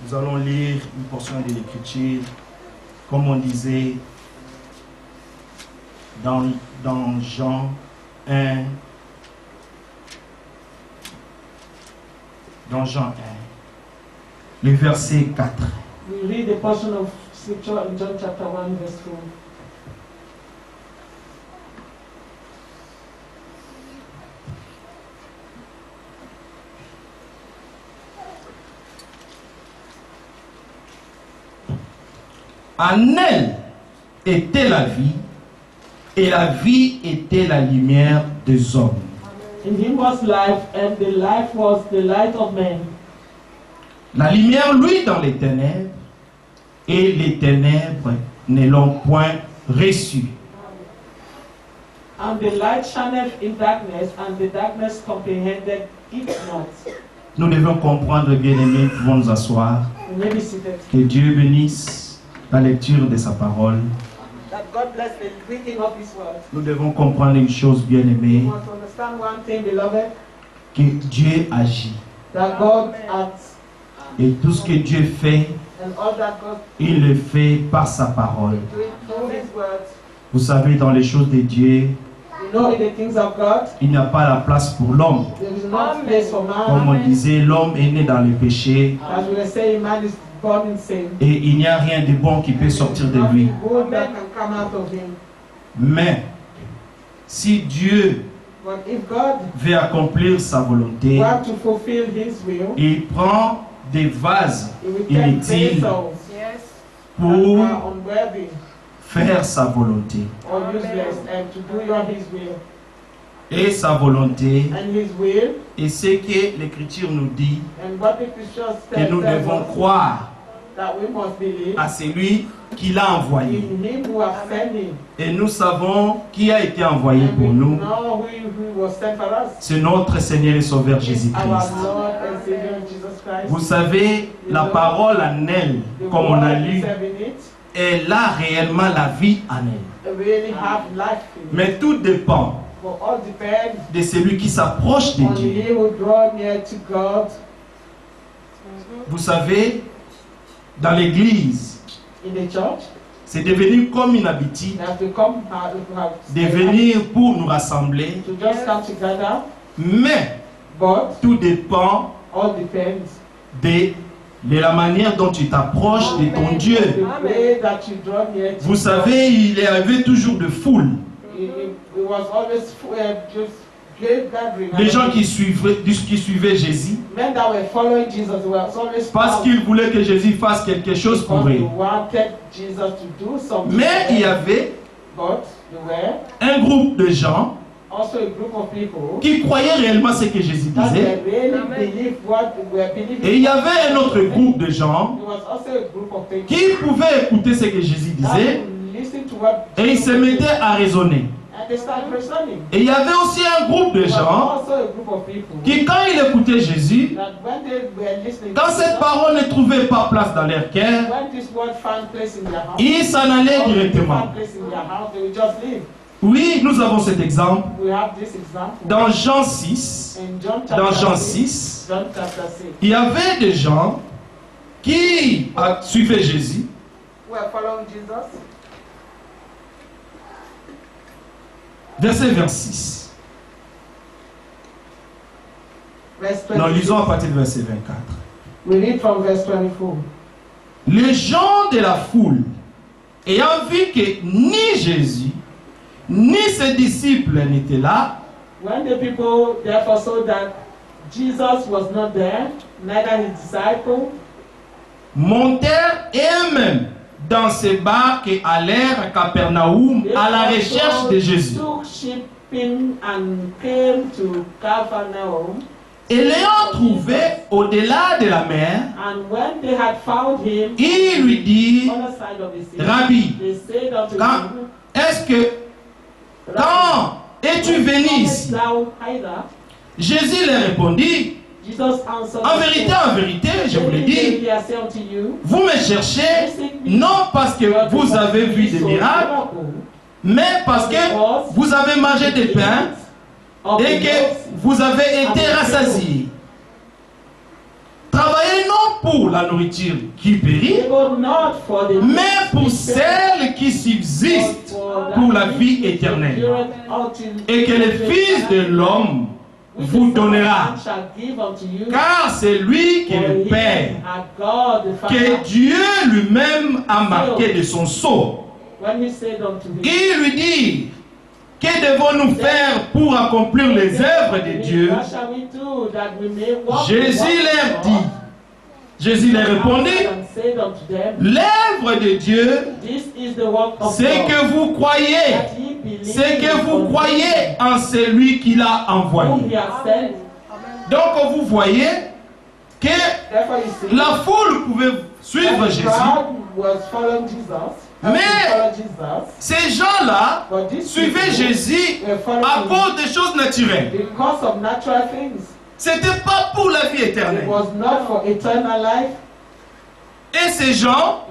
Nous allons lire une portion de l'Écriture, comme on disait dans Jean 1. Dans Jean 1, le verset 4. We read a portion of scripture in John chapter 1, verse 4. En elle était la vie, et la vie était la lumière des hommes. In him was life, and the life was the light of men. La lumière luit dans les ténèbres, et les ténèbres ne l'ont point reçue. And the light shineth in darkness, and the darkness comprehended it not. Nous devons comprendre, bien-aimés, nous pouvons nous asseoir. You may be seated. Que Dieu bénisse la lecture de sa parole. That God bless the reading of His word. Nous devons comprendre une chose, bien-aimés, We want to understand one thing, beloved, que Dieu agit. that God acts, Et tout ce que Dieu fait, and all that God il le fait par sa parole. do it through His words. Vous savez, dans les choses de Dieu, You know, in the things of God, il n'y a pas la place pour l'homme. there is no place for Comme man. on disait, l'homme est né dans le péché As we were saying, man is born in sin. et il n'y a rien de bon qui peut sortir de lui. Nothing good that can come out of him. Mais si Dieu But if God veut accomplir sa volonté, wants to fulfill His will, il prend des vases He will take inutiles vessels that pour are unworthy faire sa volonté. or useless and to do His will. Et sa volonté, And His will, et c'est que l'Écriture nous dit and what the Scripture que nous tells devons us, croire that we must believe à celui qui l'a envoyé. in Him who has sent Him. Et nous savons qui a été envoyé And pour we nous. know who was sent for us. C'est notre Seigneur et Sauveur It's Jésus-Christ. our Lord and Savior Jesus Christ. Vous savez, la parole en elle, The comme on a word lu, is in it, elle a réellement la vie en elle. really have life in it. Mais tout dépend For all depends de celui qui s'approche de on Dieu. he who draw near to God. Vous savez, dans l'église, In the church, c'est devenu comme une habitude they have to come de venir pour nous rassembler. to just come together, Mais but tout dépend all depends de la manière dont tu t'approches de ton Dieu. the way that you draw near to Vous God. savez, il y avait toujours de foule. It was always just great gathering. Des gens qui suivaient Jésus Men that were following Jesus were always parce qu'ils voulaient que Jésus fasse quelque chose pour because they eux. wanted Jesus to do something. Mais il y avait But there were un groupe de gens also a group of people qui croyaient réellement ce que Jésus that disait. really believe what they were believing. Et il y avait un autre groupe de gens There was also a group of people qui pouvaient écouter ce que Jésus that disait listen to what et ils se mettaient à raisonner. and they started reasoning. Et il y avait aussi un groupe de There was gens also a group of people qui, quand ils écoutaient Jésus, that when they were listening quand to cette Jesus, parole ne trouvait pas place dans leur cœur, when this word found place in their house, ils s'en allaient or it directement. found place in their house, they would just leave. Oui, nous avons cet exemple We have this example dans Jean 6. in John Dans chapter Jean 6. 6, John chapter 6. il y avait des gens qui suivaient Jésus. We are following Jesus. Verset 26. Verse Non, 26. lisons à partir du verset 24. We read from verse 24. Les gens de la foule, ayant vu que ni Jésus, ni ses disciples n'étaient là, When the people therefore saw that Jesus was not there, neither his disciples, montèrent eux-mêmes dans ces barques et allèrent à Capernaum they à la also recherche de Jésus. took shipping and came to Capernaum. Et l'ayant trouvé au-delà de la mer, And when they had found him ils lui dirent, on the side of the sea, Rabbi, they said unto quand him, est-ce que quand es-tu venu comest ici? thou hither? Jésus leur répondit, Jesus answered, en vérité, je vous le dis, Verily I say unto you, vous me cherchez non parce que vous avez vu des miracles, mais parce que vous avez mangé des pains et que vous avez été rassasiés. travailler non pour la nourriture qui périt, mais pour celle qui subsiste pour la vie éternelle, et que le Fils de l'homme vous donnera, car c'est lui qui est le Père, que Dieu lui-même a marqué de son sceau. Il lui dit: que devons-nous faire pour accomplir les œuvres de Dieu? Jésus leur répondit: l'œuvre de Dieu, c'est que vous croyez, en celui qui l'a envoyé. Donc vous voyez que la foule pouvait suivre Jésus, mais ces gens-là suivaient Jésus à cause des choses naturelles. Ce n'était pas pour la vie éternelle. Et ces gens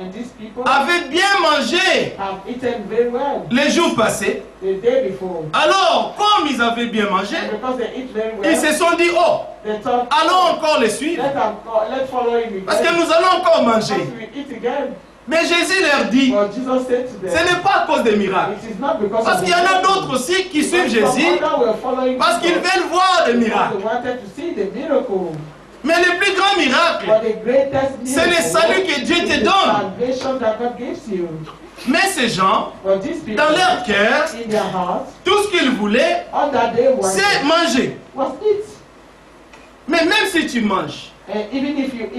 avaient bien mangé les jours passés. Alors, comme ils avaient bien mangé, ils se sont dit: oh, allons encore les suivre, parce que nous allons encore manger. Mais Jésus leur dit: ce n'est pas à cause des miracles. Parce qu'il y en a d'autres aussi qui suivent Jésus parce qu'ils veulent voir des miracles. Mais le plus grand miracle, c'est le salut que Dieu te donne. Mais ces gens, dans leur cœur, tout ce qu'ils voulaient, c'est manger. Mais même si tu manges,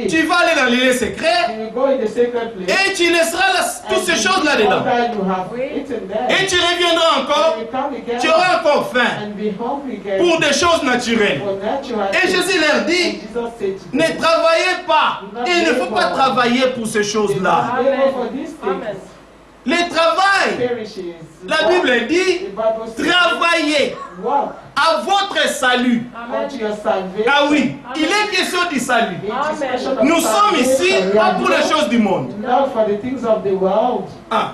tu vas aller dans les lieux secrets et tu laisseras toutes ces choses là-dedans. Et tu reviendras encore, tu auras encore faim pour des choses naturelles. Et Jésus leur dit: ne travaillez pas. Il ne faut pas travailler pour ces choses-là. Le travail, la Bible dit: travaillez à votre salut. Ah oui, il est question du salut. Nous sommes ici pas pour les choses du monde. Ah.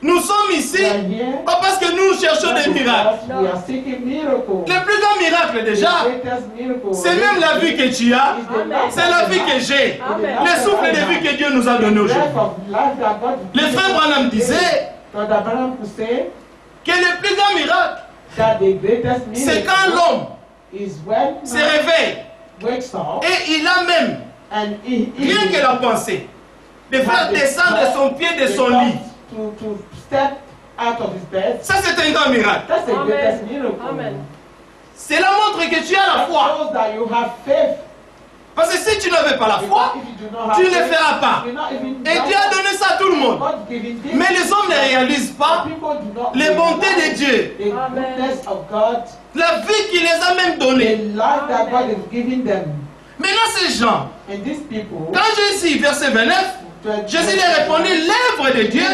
Nous sommes ici pas parce que nous cherchons des miracles. Le plus grand miracle déjà, c'est même la vie que tu as, c'est la vie que j'ai, le souffle de vie que Dieu nous a donné aujourd'hui. Le frère Branham disait que le plus grand miracle, c'est quand l'homme se réveille et il a même rien que la pensée de faire descendre son pied de son lit. Ça, c'est un grand miracle. Cela montre que tu as la foi. Parce que si tu n'avais pas la foi, tu ne le feras pas. Et Dieu a donné ça à tout le monde. Mais les hommes ne réalisent pas les bontés de Dieu. La vie qu'il les a même donnée. Maintenant, ces gens, quand Jésus, verset 29, Jésus leur répondit: l'œuvre de Dieu,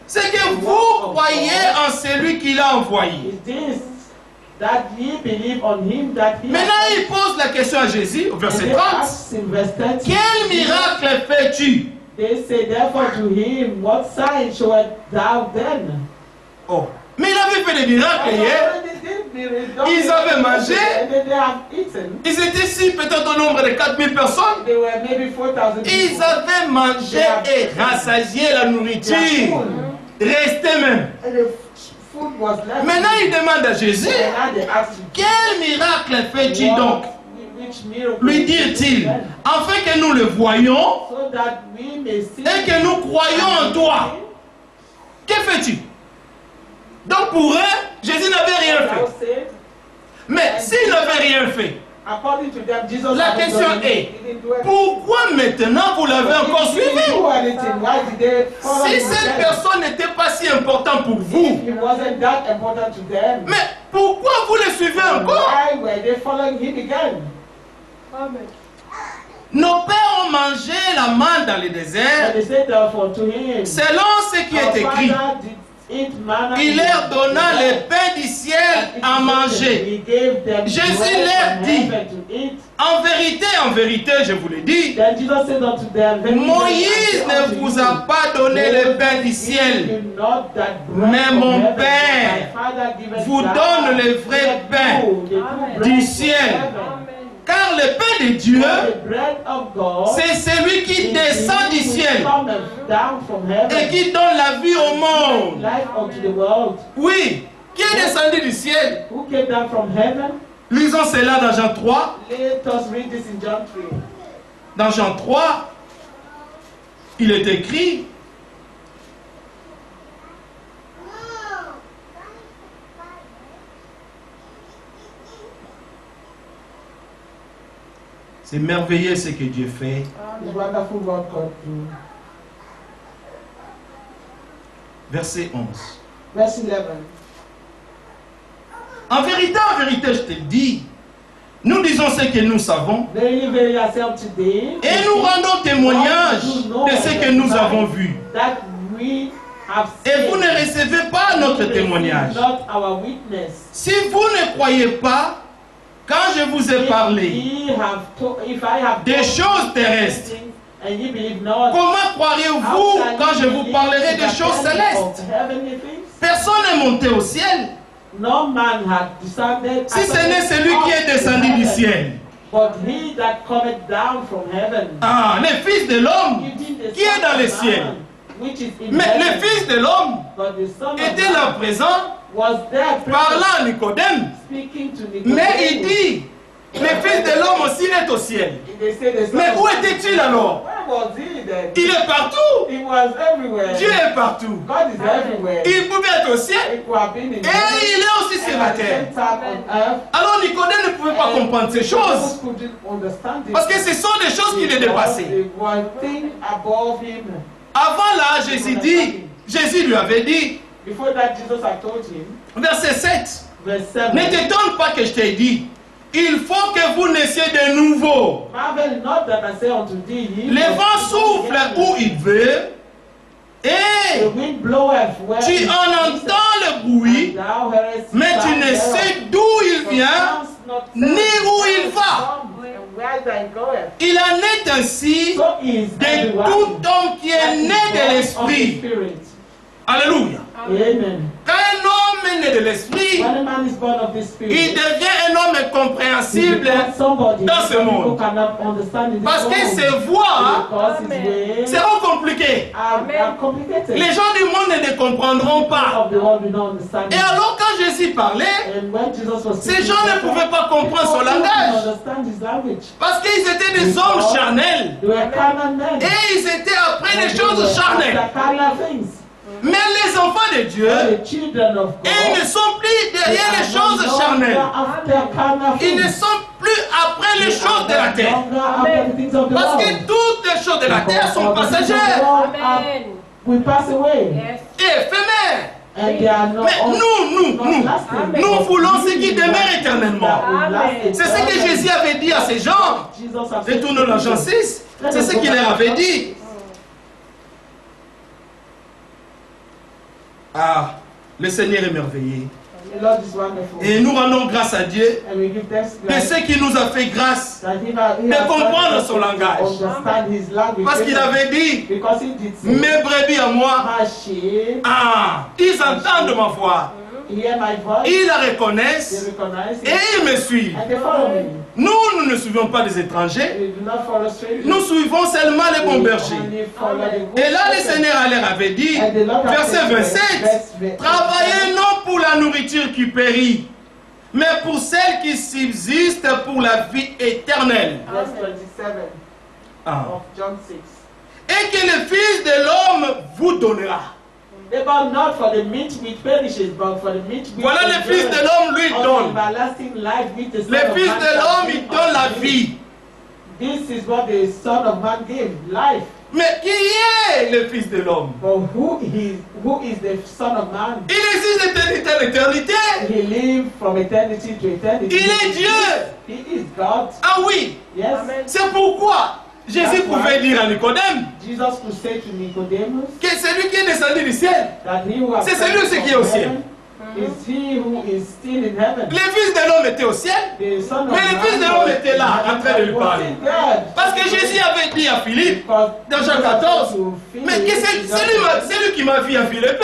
c'est que vous croyez en celui qui l'a envoyé. Maintenant, il pose la question à Jésus, au verset 30. Quel miracle fais-tu? Oh. Mais il avait fait des miracles hier. Ils avaient mangé. Ils étaient ici peut-être au nombre de 4000 personnes. Ils avaient mangé et rassasié la nourriture. Resté même. Maintenant, il demande à Jésus: quel miracle fais-tu donc? Lui dit-il, afin que nous le voyions et que nous croyions en toi. Que fais-tu? Donc pour eux, Jésus n'avait rien fait. Mais s'il n'avait rien fait, la question est: pourquoi maintenant vous l'avez encore suivi? Si cette personne n'était pas si importante pour vous, mais pourquoi vous le suivez encore? Nos pères ont mangé la manne dans le désert selon ce qui est écrit. Il leur donna le pain du ciel à manger. Jésus leur dit: en vérité, je vous le dis, Moïse ne vous a pas donné le pain du ciel, mais mon Père vous donne le vrai pain du ciel. Car le pain de Dieu, the bread of God c'est celui qui descend du ciel cometh down from et heaven, qui donne la vie au monde. life unto the world. Oui, qui est descendu du ciel. Who came down from heaven? Lisons cela dans Jean 3. Let us read this in John 3. Dans Jean 3, il est écrit, c'est merveilleux ce que Dieu fait. It's wonderful what God do. Verset 11. Verse 11. En vérité, je te le dis, nous disons ce que nous savons Very, very ourselves today. et nous rendons témoignage de ce que nous avons vu. That we have Et vous seen. ne recevez pas notre témoignage. Not our witness. Si vous ne croyez pas, quand je vous ai parlé If I have des choses terrestres, things and you believe not, comment croiriez-vous quand je vous parlerai des choses célestes? heavenly things? Personne n'est monté au ciel, No man had descended. si ce n'est celui qui est descendu du ciel. But he that cometh down from heaven. Ah, le Fils de l'homme Even the qui est Son dans of le Man, ciel. which is in Mais heaven. le Fils de l'homme But the Son of était Man là présent, was there parlant à Nicodème. speaking to Mais il dit, le Fils de l'homme aussi est au ciel. They say the Son Mais of où Man- était-il alors? Where was he then? Il est partout. He was everywhere. Dieu est partout. God is everywhere. Il pouvait être au ciel He could have been in et heaven il est aussi sur and la at the terre. same time on earth. Alors Nicodème ne pouvait pas comprendre ces choses. People couldn't understand it. Parce que ce sont des choses qui le dépassaient. There was a thing above him. Avant là, Jésus lui avait dit, Before that, Jesus had told him, verset 7, verse 7, ne t'étonne pas que je t'ai dit, il faut que vous naissiez de nouveau. marvel not that I say unto thee, Le vent souffle où il veut the et wind bloweth where tu it en pleaseth, entends le bruit, and thou hearest mais tu sound ne thereof, sais d'où il but vient canst not ni tell où il whence va. comes and where thou goeth. Il en est ainsi So is de everyone tout homme qui that est is né born de of the l'esprit. Spirit. Alléluia. Amen. Quand un homme est né de l'esprit, When a man is born of the il Spirit, devient un homme he compréhensible becomes somebody dans ce that monde. people cannot understand in this parce que world. ses voies Because his ways seront compliquées. are complicated. Les gens du monde ne les comprendront pas. Of the world we don't understand Et it. alors quand Jésus parlait, And when Jesus was ces speaking, gens ne pouvaient pas comprendre son people couldn't langage. understand his language. Parce qu'ils étaient des hommes charnels. They were carnal men. Et ils étaient après des And they choses were charnelles. after carnal things. Mais les enfants de Dieu, The children of God, ils ne sont plus they derrière are les no choses longer charnelles. after carnal Ils ne things. sont plus après les They choses de are la no terre. longer after the things of the Parce world. que toutes les choses de la terre sont Because the things of the passagères world Amen. will pass away. Yes. et éphémères. And they are not Mais nous voulons ce qui demeure éternellement. C'est ce que Jésus avait dit à ces gens. Retournons dans Jean 6. C'est ce qu'il leur avait dit. Ah, le Seigneur est merveilleux. The Lord is wonderful. Et nous rendons grâce à Dieu And we give thanks to de God ce qui nous a fait grâce. that he has de comprendre son to langage. understand his language. Parce qu'il avait dit, Because he did say, mes brebis à moi, my sheep ah, ils entendent ma voix. hear my voice, Ils la they reconnaissent recognize et it, ils me suivent. and they follow me. Nous ne suivons pas des étrangers. They do not follow strangers. Nous suivons seulement les bons They bergers. only follow the good Et là, le shepherd. Seigneur leur avait dit, And the Lord has verset said, 27, travaillez non pour la nourriture qui périt, mais pour celle qui subsiste pour la vie éternelle. Verse 27 Ah. of John 6. Et que le Fils de l'homme vous donnera. But not for the meat which perishes, but for the meat which Voilà le Fils de l'homme lui of donne. everlasting life which the Son Le of Fils Man de shall l'homme, give il donne la unto vie. him. This is what the Son of Man gave, life. Mais qui est le Fils de l'homme? But who is the Son of Man? Il existe d'éternité à l'éternité. He lived from eternity to eternity. Il est Dieu. He is God. Ah oui. Yes. C'est pourquoi Jésus pouvait dire à Nicodème Jesus could say to Nicodemus que celui qui est descendu du ciel, that he who has c'est celui come aussi qui est from au ciel. heaven is he who is still in heaven. Le Fils de l'homme était au ciel. The Son of Mais le Man Fils de l'homme était là, en train de lui was parler. in God. Parce que Jésus avait dit à Philippe, Because dans Jean 14, mais c'est lui qui m'a vu à Philippe.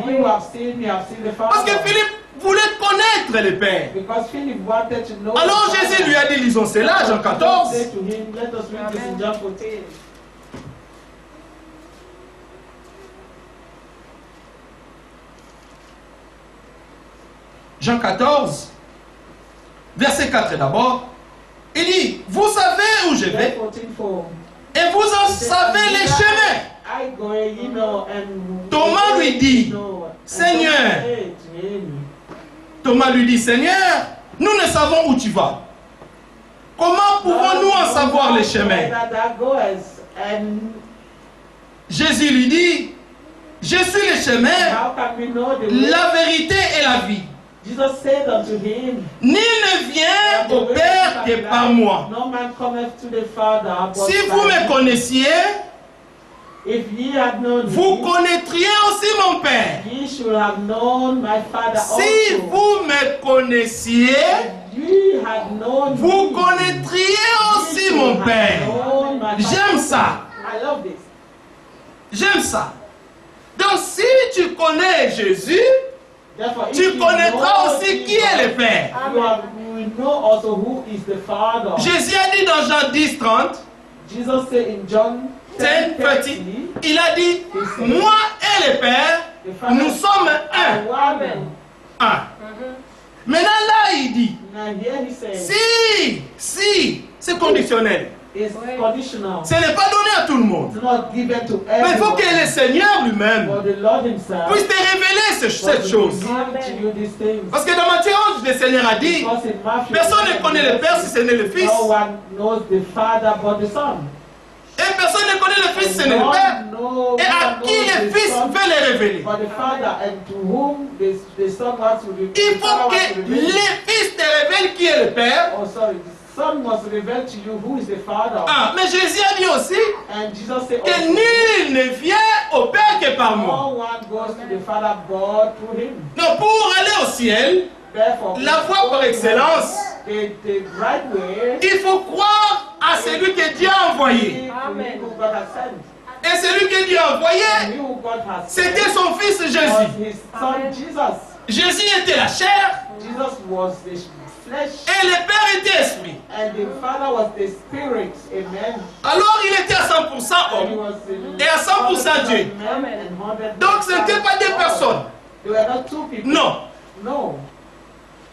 He who have seen me have seen the Father. Parce que Philippe voulait connaître le Père. Because Philip wanted to know. Alors the Jésus Father. lui a dit, lisons cela, Jean 14. Say to him, let us read this in John 14. Jean 14, verset 4 d'abord. Il dit, vous savez où je John vais 14:4. et vous en savez les chemins. I go, you know, and Thomas lui dit, Seigneur. Thomas lui dit, Seigneur, nous ne savons où tu vas. Comment pouvons-nous en savoir les chemins? Jésus lui dit, je suis le chemin, la vérité et la vie. Jesus said unto him, Nul ne vient au Père que par moi. No man cometh to the Father but Si by vous me me. connaissiez, If ye had known vous me, connaîtriez aussi mon Père. ye should have known my Father Si also. vous me connaissiez, If ye had known vous me, connaîtriez ye aussi should mon have Père. known my J'aime Father. ça. I love this. J'aime ça. Donc si tu connais Jésus, Therefore, if tu you connaîtras know aussi qui Jesus, est le Père. you will know also who is the Father. Jésus a dit dans Jean 10, 30, Jesus said in John 10:30, il a dit, moi et le Père, nous sommes un. Un. Maintenant là, il dit, Now here he says, si, c'est conditionnel. it's conditional. Ce n'est pas donné à tout le monde. It's not given to Mais il faut que everyone. le Seigneur lui-même For the Lord himself puisse te révéler cette chose. reveal to you these things. Parce que dans Matthieu 11, le Seigneur a dit, Because in Matthew, personne ne connaît le Père si ce n'est le Fils. no one knows the Father but the Son. Et personne ne connaît le Fils si ce n'est le Père. Et à qui le Fils veut le révéler. But the Father and to whom the Son wants to reveal. Il faut que le Fils te révèle qui est le Père. Oh, sorry. The Son must reveal to you who is the Father. Ah, mais Jésus a dit aussi And Jesus said, que also, nul ne vient au Père que par moi. no one goes to the Father but through him. Donc pour aller au ciel, Therefore, la voie par excellence, the right way il faut croire à celui que Dieu a envoyé. Amen. Who God has sent. Et celui que Dieu a envoyé, And who God has sent c'était son Fils was Jésus. his Son Jesus. Jésus était la chair Jesus was the flesh et le Père était esprit. and the Father was the Spirit. Amen. Alors il était à 100% And he homme. was Et à 100% Dieu. Donc ce n'était pas deux personnes. They were not two people. Non. No.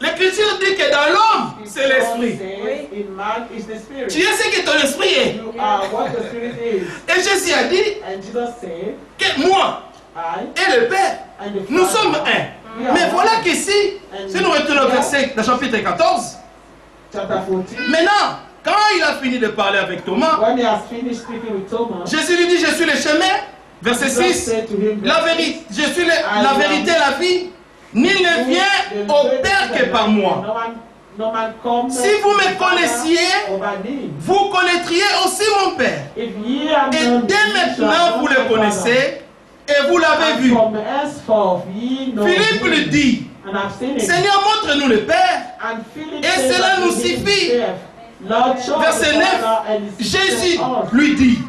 L'Écriture dit que dans l'homme, c'est l'esprit. Says in man is the Spirit. Tu es ce que ton esprit est. You are what the Spirit is. Et Jésus a dit And Jesus said, que moi I et le Père, and the nous Father, sommes un. Mais voilà qu'ici, si nous retournons au verset dans chapitre 14, chapter 14. maintenant, quand il a fini de parler avec Thomas, When he has finished speaking with Thomas, Jésus lui dit, je suis le chemin, verset Jesus 6, said to him, la vérité, je suis la vérité et la vie, nul ne vient au Père que par moi. No man comes Si vous me connaissiez, over me. vous connaîtriez aussi mon Père. If ye have Et known me, dès ye shall maintenant, know vous my le Father. connaissez et vous l'avez And vu. from henceforth ye know Philippe him, lui dit, and I've seen him. Seigneur, montre-nous le Père. And Philip Et said cela unto nous suffit. himself, Lord, show Verset the 9, Father, and it Jésus sufficeth us. lui dit,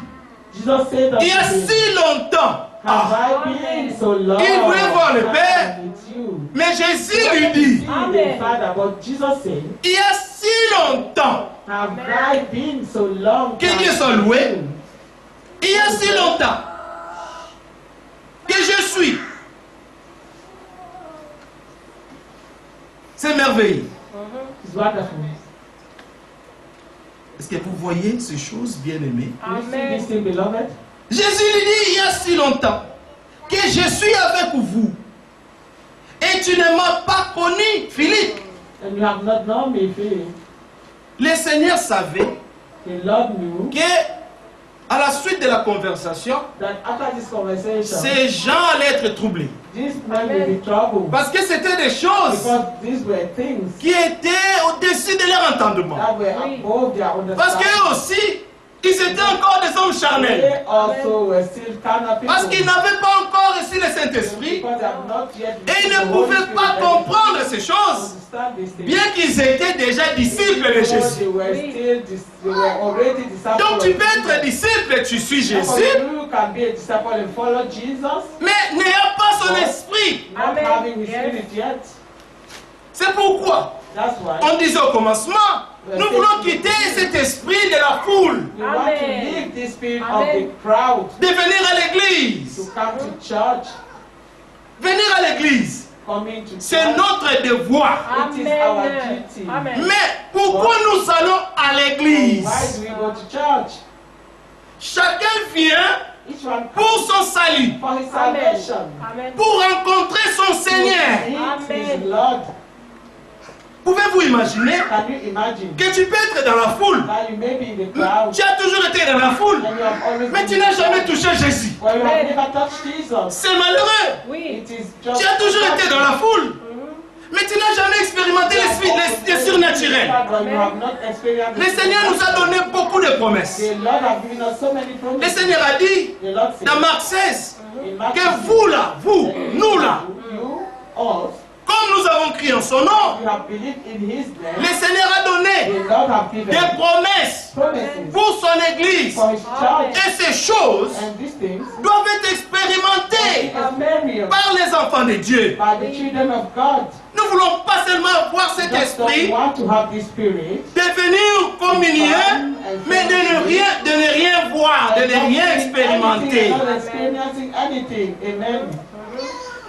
Jesus said unto il y a him, si longtemps, have I been so long Il voulait voir le Père. with you? mais Jésus lui dit, See the Father, but Jesus said, il y a si longtemps, have I been so long que Dieu soit with loué, you? il y a si longtemps que je suis. C'est merveilleux. It's wonderful. Est-ce que vous voyez ces choses, bien-aimées? You see this thing, beloved? Jésus lui dit, il y a si longtemps que je suis avec vous. Et tu ne m'as pas connu, Philippe. And you have not known me, Philip. Le Seigneur savait The Lord knew que, à la suite de la conversation, that after this conversation, ces gens allaient être troublés. these men will be troubled. Parce que c'était des choses Because these were things qui étaient au-dessus de leur entendement. that were above their Parce understanding. qu'eux aussi, ils étaient encore des hommes charnels. They also were still carnal people. Parce qu'ils n'avaient pas encore reçu le Saint-Esprit. Because they have not yet Et ils received ne the Holy pouvaient Spirit pas and comprendre ces choses. understand these things. Bien qu'ils étaient déjà disciples de Because Jésus. they were still they were already disciples Donc tu of peux être Jesus. disciple et tu suis Therefore, Jésus. you can be a disciple and follow Jesus, Mais n'ayant pas son esprit. not having his spirit yet. C'est pourquoi That's why on disait au commencement, nous voulons quitter cet esprit de la foule, we want to leave this spirit of the crowd de venir à l'église. to come to church, Venir à l'église, coming to c'est church. notre devoir. It is our duty. Mais pourquoi nous allons à l'église? Why do we go to church? Chacun vient Each one pour son salut, for his salvation. pour rencontrer son Seigneur. To meet his Lord. Pouvez-vous imaginer Can you imagine que tu peux être dans la foule? that you may be in the crowd Tu as toujours été dans la foule, and you have always mais been tu in n'as the jamais crowd, touché Jésus. but you have never touched Jesus? C'est malheureux. It is just Tu as toujours été dans la foule, mais tu n'as jamais expérimenté les surnaturels. But you have not experienced Le Seigneur nous a donné beaucoup de promesses. The Lord has given us so many Le promises. Seigneur a dit The Lord said, dans Marc 16 in Mark que vous là, vous, nous là, you, us, comme nous avons crié en son nom, you have believed in His name. le Seigneur a donné The Lord has given des promesses promises pour son Église. for His church, Et ces choses and these things doivent être expérimentées experienced par les enfants de Dieu. by the children of God. Nous ne voulons pas seulement avoir cet Just don't esprit want to have this spirit, de venir communier, mais de ne rien voir, de ne rien expérimenter. not experiencing anything. Amen.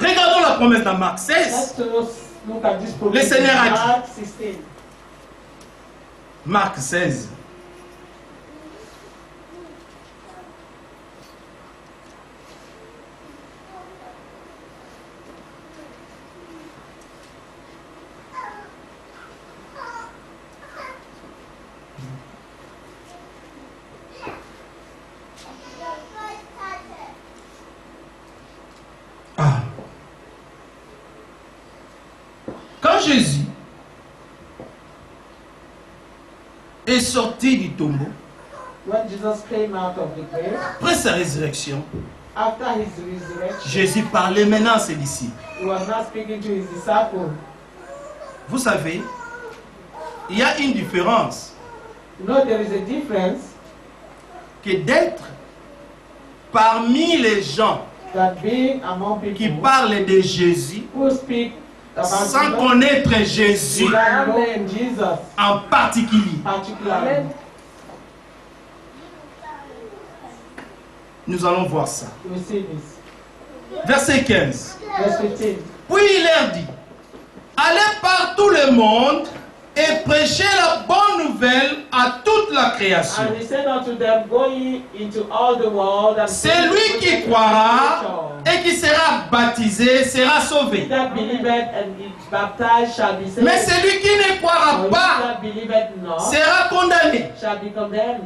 Regardons la promesse dans Marc 16. Let's look at this promise. Le Seigneur a in dit. Mark 16. Marc 16. Ah. Quand Jésus est sorti du tombeau, When Jesus came out of the grave, après sa résurrection, after his resurrection, Jésus parlait maintenant à ses disciples. he was not speaking to his disciples. Vous savez, il y a une différence You know, there is a difference que d'être parmi les gens that being among qui people parlent de Jésus who speak about sans Jesus connaître Jésus without knowing Jesus en particulier. particularly. Nous allons voir ça. We see this. Verset 15. Verse 15. Puis il leur dit, allez par tout le monde et prêchez la bonne nouvelle à toute la création. And he said unto them, go ye into all the world and Celui qui croira et qui sera baptisé sera sauvé. He that believeth and is baptized shall be saved. Mais celui qui ne croira Or he pas that believeth not sera condamné. shall be condemned.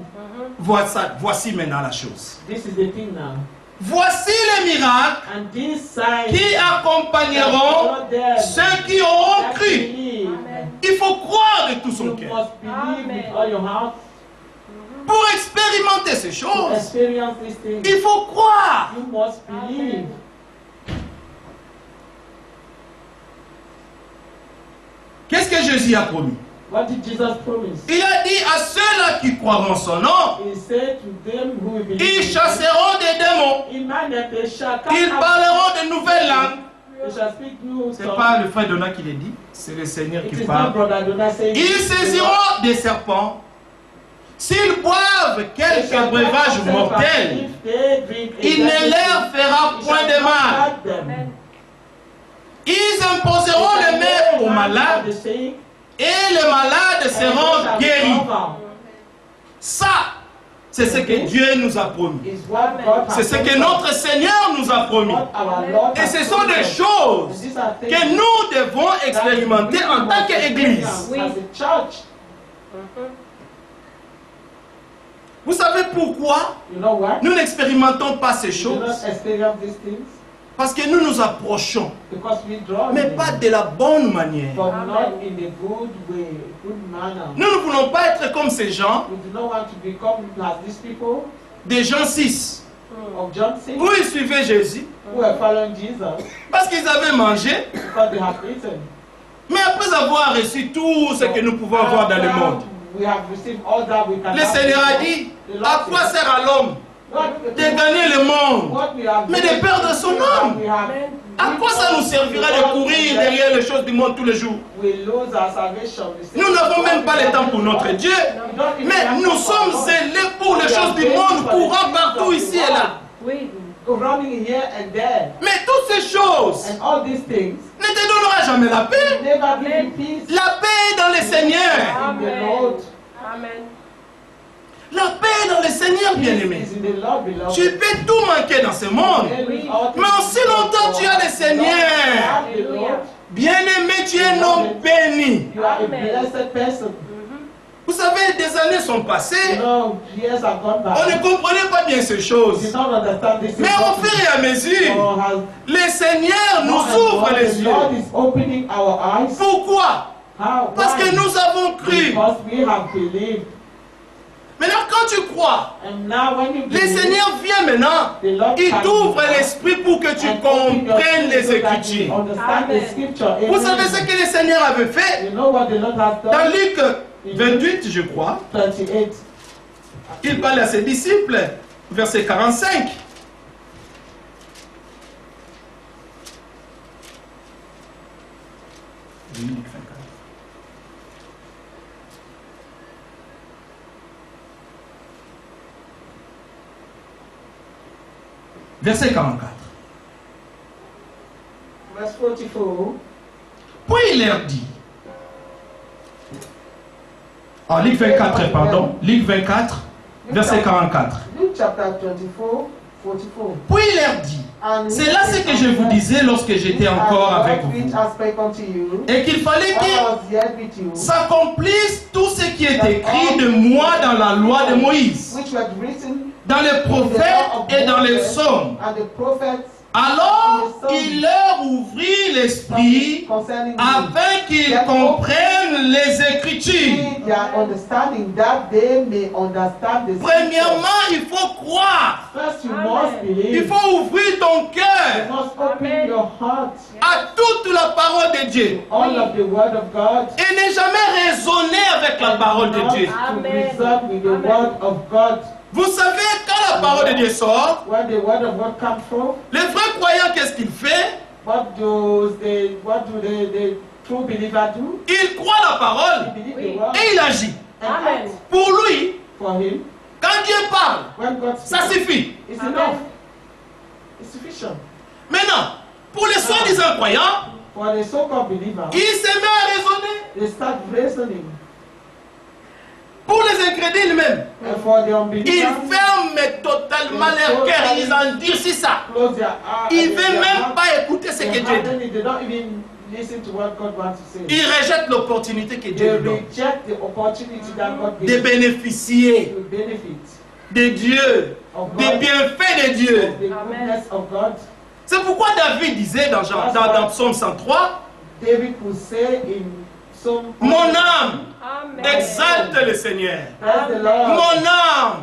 Voici maintenant la chose. This is the thing now. Voici les miracles And these signs qui accompagneront ceux qui auront that cru. believe. Il faut croire de tout son You cœur. must believe with all your heart Pour expérimenter ces to choses, experience these things. il faut croire. You must believe. Qu'est-ce que Jésus a promis? What did Jesus promise? Il a dit à ceux-là qui croiront en son nom, He said to them who will believe ils in him, chasseront des démons, in my name they shall cast ils out parleront de nouvelles langues. They shall speak new Ce n'est tongues. pas le frère Donat qui le dit, c'est le Seigneur It qui is not parle. brother Donat saying Ils this. saisiront des serpents. S'ils boivent They quelque shall breuvage not mortel, if they drink a il ne deadly leur fera drink, it point shall de not mal. hurt them. Ils imposeront les mains aux malades The sick, et les malades and they seront shall guéris. recover. Ça, c'est ce que Dieu nous a promis. Is what God has C'est ce que promised. notre Seigneur nous a promis. What our Lord Et has ce sont des promised. choses These are things que nous devons expérimenter that en we tant must qu'Église. experience as a church. Vous savez pourquoi You know what? nous n'expérimentons pas ces We do not choses? experience these things Parce que nous nous approchons, because we draw mais them, pas de la bonne manière. but not in a good way, good manner. Nous ne voulons pas être comme ces gens, We do not want to become as these people des gens 6, of John 6 où ils suivaient Jésus who are following Jesus parce qu'ils avaient mangé, because they have eaten. mais après avoir reçu tout ce que nous pouvons avoir dans le monde. We have received all that we can Le have. Seigneur a dit, The Lord à quoi said, sert à l'homme de gagner le monde, mais de perdre son âme. À quoi ça nous servira de courir derrière les choses du monde tous les jours? Nous n'avons même pas le temps pour notre Dieu, mais nous sommes zélés pour les choses du monde, courant partout ici et là. Mais toutes ces choses ne te donnera jamais la paix. La paix dans le Seigneur. Amen. La paix dans le Seigneur, bien-aimé. Tu peux tout manquer dans ce monde, mais aussi longtemps tu as le Seigneur. Bien-aimé, tu es un homme béni. Vous savez, des années sont passées, on ne comprenait pas bien ces choses. Mais au fur et à mesure, le Seigneur nous ouvre les yeux. Pourquoi? Parce que nous avons cru. Maintenant, quand tu crois, le Seigneur vient maintenant, il t'ouvre l'esprit pour que tu comprennes les Écritures. Vous savez ce que le Seigneur avait fait? Dans Luc 28, je crois, il parle à ses disciples, verset 45. Verset 44. Verse 44. Puis il leur dit, Luc 24, pardon, Luc 24, verset 44. Luke chapter 24, 44. Puis il leur dit, c'est là ce que je vous disais lorsque j'étais encore avec vous, et qu'il fallait qu'il s'accomplisse tout ce qui est écrit de moi dans la loi de Moïse, dans les prophètes et dans les psaumes. Alors il leur ouvrit l'esprit afin qu'ils comprennent les Écritures. Premièrement, il faut croire. Il faut ouvrir ton cœur à toute la parole de Dieu. Et ne jamais raisonner avec la parole de Dieu. Vous savez, quand la parole de Dieu sort, les vrais croyants, qu'est-ce qu'ils font? Il croit la parole et il agit. Amen. Pour lui, quand Dieu parle, ça suffit. Maintenant, pour les soi-disant croyants, ils se mettent à raisonner. Pour les incrédules même, ils ferment totalement leur cœur, ils endurcissent ça. Ils ne veulent même pas écouter ce que Dieu dit. Ils rejettent l'opportunité que Dieu leur donne de bénéficier de Dieu, des bienfaits de Dieu. C'est pourquoi David disait dans Psaume 103, mon âme exalte le Seigneur. Mon âme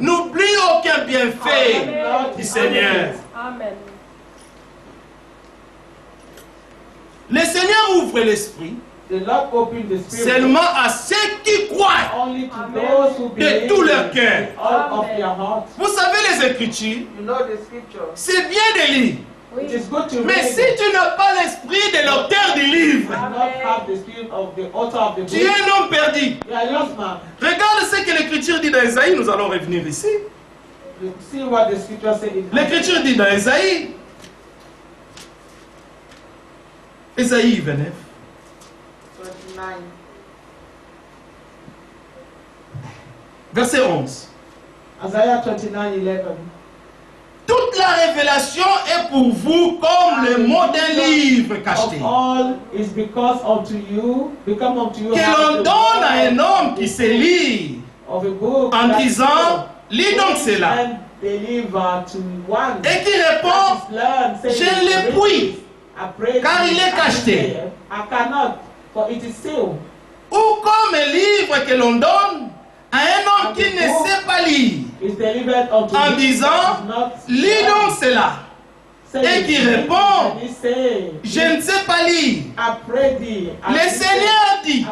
n'oublie aucun bienfait du Seigneur. Amen. Le Seigneur ouvre l'esprit seulement à ceux qui croient de tout leur cœur. Vous savez les Écritures, c'est bien de lire. Mais si tu n'as pas l'esprit de l'auteur du livre, tu es un homme perdu. Regarde ce que l'Écriture dit dans Ésaïe, nous allons revenir ici. L'Écriture dit dans Ésaïe, Ésaïe 29. Verset 11. Isaiah 29:11. Toute la révélation est pour vous comme le mot d'un livre cacheté, que l'on donne à un homme qui sait lire en disant, lis donc cela, et qui répond, je ne le puis, car il est cacheté. Ou comme un livre que l'on donne à un homme qui ne sait pas lire, en disant, lis donc cela, et qui répond, je ne sais pas lire. Le Seigneur dit,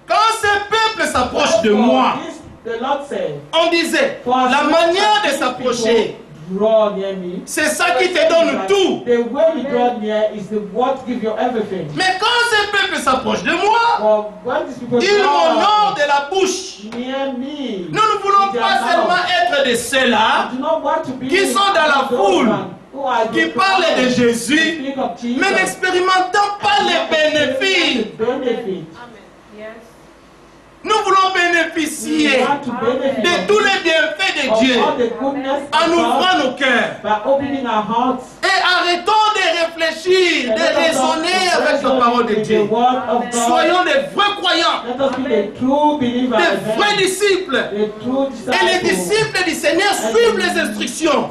quand ce peuple s'approche de moi, The Lord said, On disait, la manière de s'approcher, draw near me. c'est ça qui te donne tout. The way you draw near is the what give you everything. Mais quand ce peuple s'approche de moi, But when these people ils draw m'honorent de la bouche. near me, Nous ne voulons pas seulement être de ceux-là I do not want to be qui sont dans la those foule, who are qui the parlent de prophets, Jésus, speak of Jesus, mais n'expérimentant pas les bénéfices. the benefit. Yes. Nous voulons We bénéficier want to benefit de tous les bienfaits de of Dieu all the goodness en of God ouvrant nos cœurs. by opening our hearts. Et arrêtons de réfléchir, de raisonner avec la parole de Dieu. Soyons des vrais croyants, Let us be the true believers, des vrais disciples. the true Et les disciples du Seigneur suivent les instructions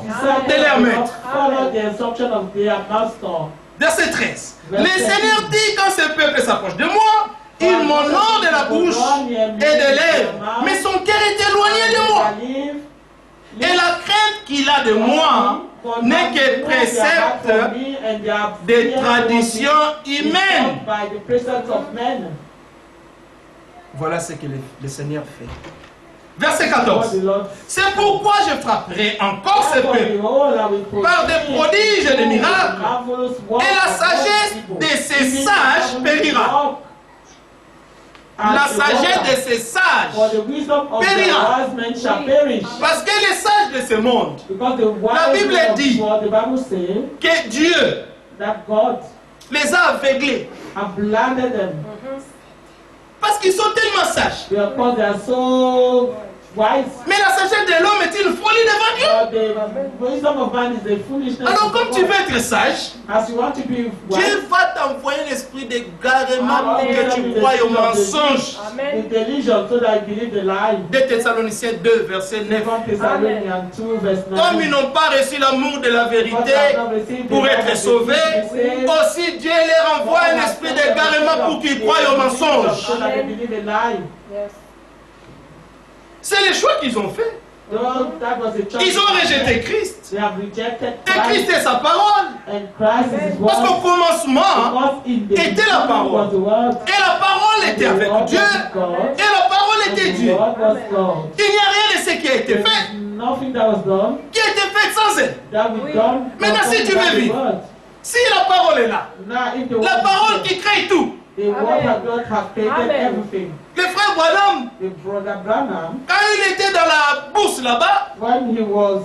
de leur maître. Follow the instruction of their master. Verset 13. Le Seigneur dit, quand ce peuple s'approche de moi, il m'honore de la bouche et des lèvres, mais son cœur est éloigné de moi. Et la crainte qu'il a de moi n'est que précepte des traditions humaines. Voilà ce que le Seigneur fait. Verset 14. C'est pourquoi je frapperai encore ce peuple par des prodiges et des miracles, et la sagesse de ces sages périra. La sagesse de ces sages périra. Parce que les sages de ce monde, la Bible dit que Dieu les a aveuglés. Parce qu'ils sont tellement sages. Mais la sagesse de l'homme est une folie devant Dieu. Alors comme tu veux être sage, Dieu va t'envoyer un esprit d'égarement pour que tu croies au mensonge. 2 Thessaloniciens 2, verset 9. Comme ils n'ont pas reçu l'amour de la vérité pour être sauvés, aussi Dieu leur envoie un esprit d'égarement pour qu'ils croient au mensonge. C'est le choix qu'ils ont fait. Ils ont rejeté Christ. Et Christ est sa parole. Parce qu'au commencement était la parole. Et la parole était avec Dieu. Et la parole était Dieu. Il n'y a rien de ce qui a été fait qui a été fait sans elle. Maintenant, si tu veux vivre, si la parole est là, la parole qui crée tout. The word of God has created everything. Le frère Branham, The brother Branham, quand il était dans la bourse là-bas, when he was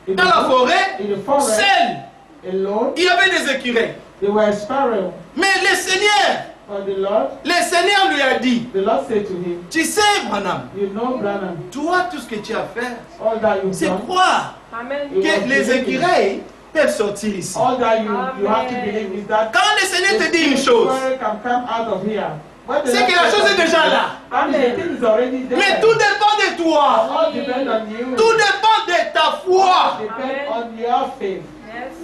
in dans la forêt, in the forest, seul, alone, il y avait des écureuils. they were sparrow. Mais le Seigneur, le Seigneur lui a dit, the Lord said to him, tu sais Branham, you know Branham, toi tout ce que tu as fait, all that you've c'est done, croire Amen. que les écureuils peuvent sortir ici. all that you have to believe is that Quand le Seigneur te dit une chose, word can come out of here. When the c'est que Lord la chose says est déjà là. and the thing is already there. Mais tout dépend de toi. All depends on you. Tout dépend de ta foi. Depend on your faith. Yes.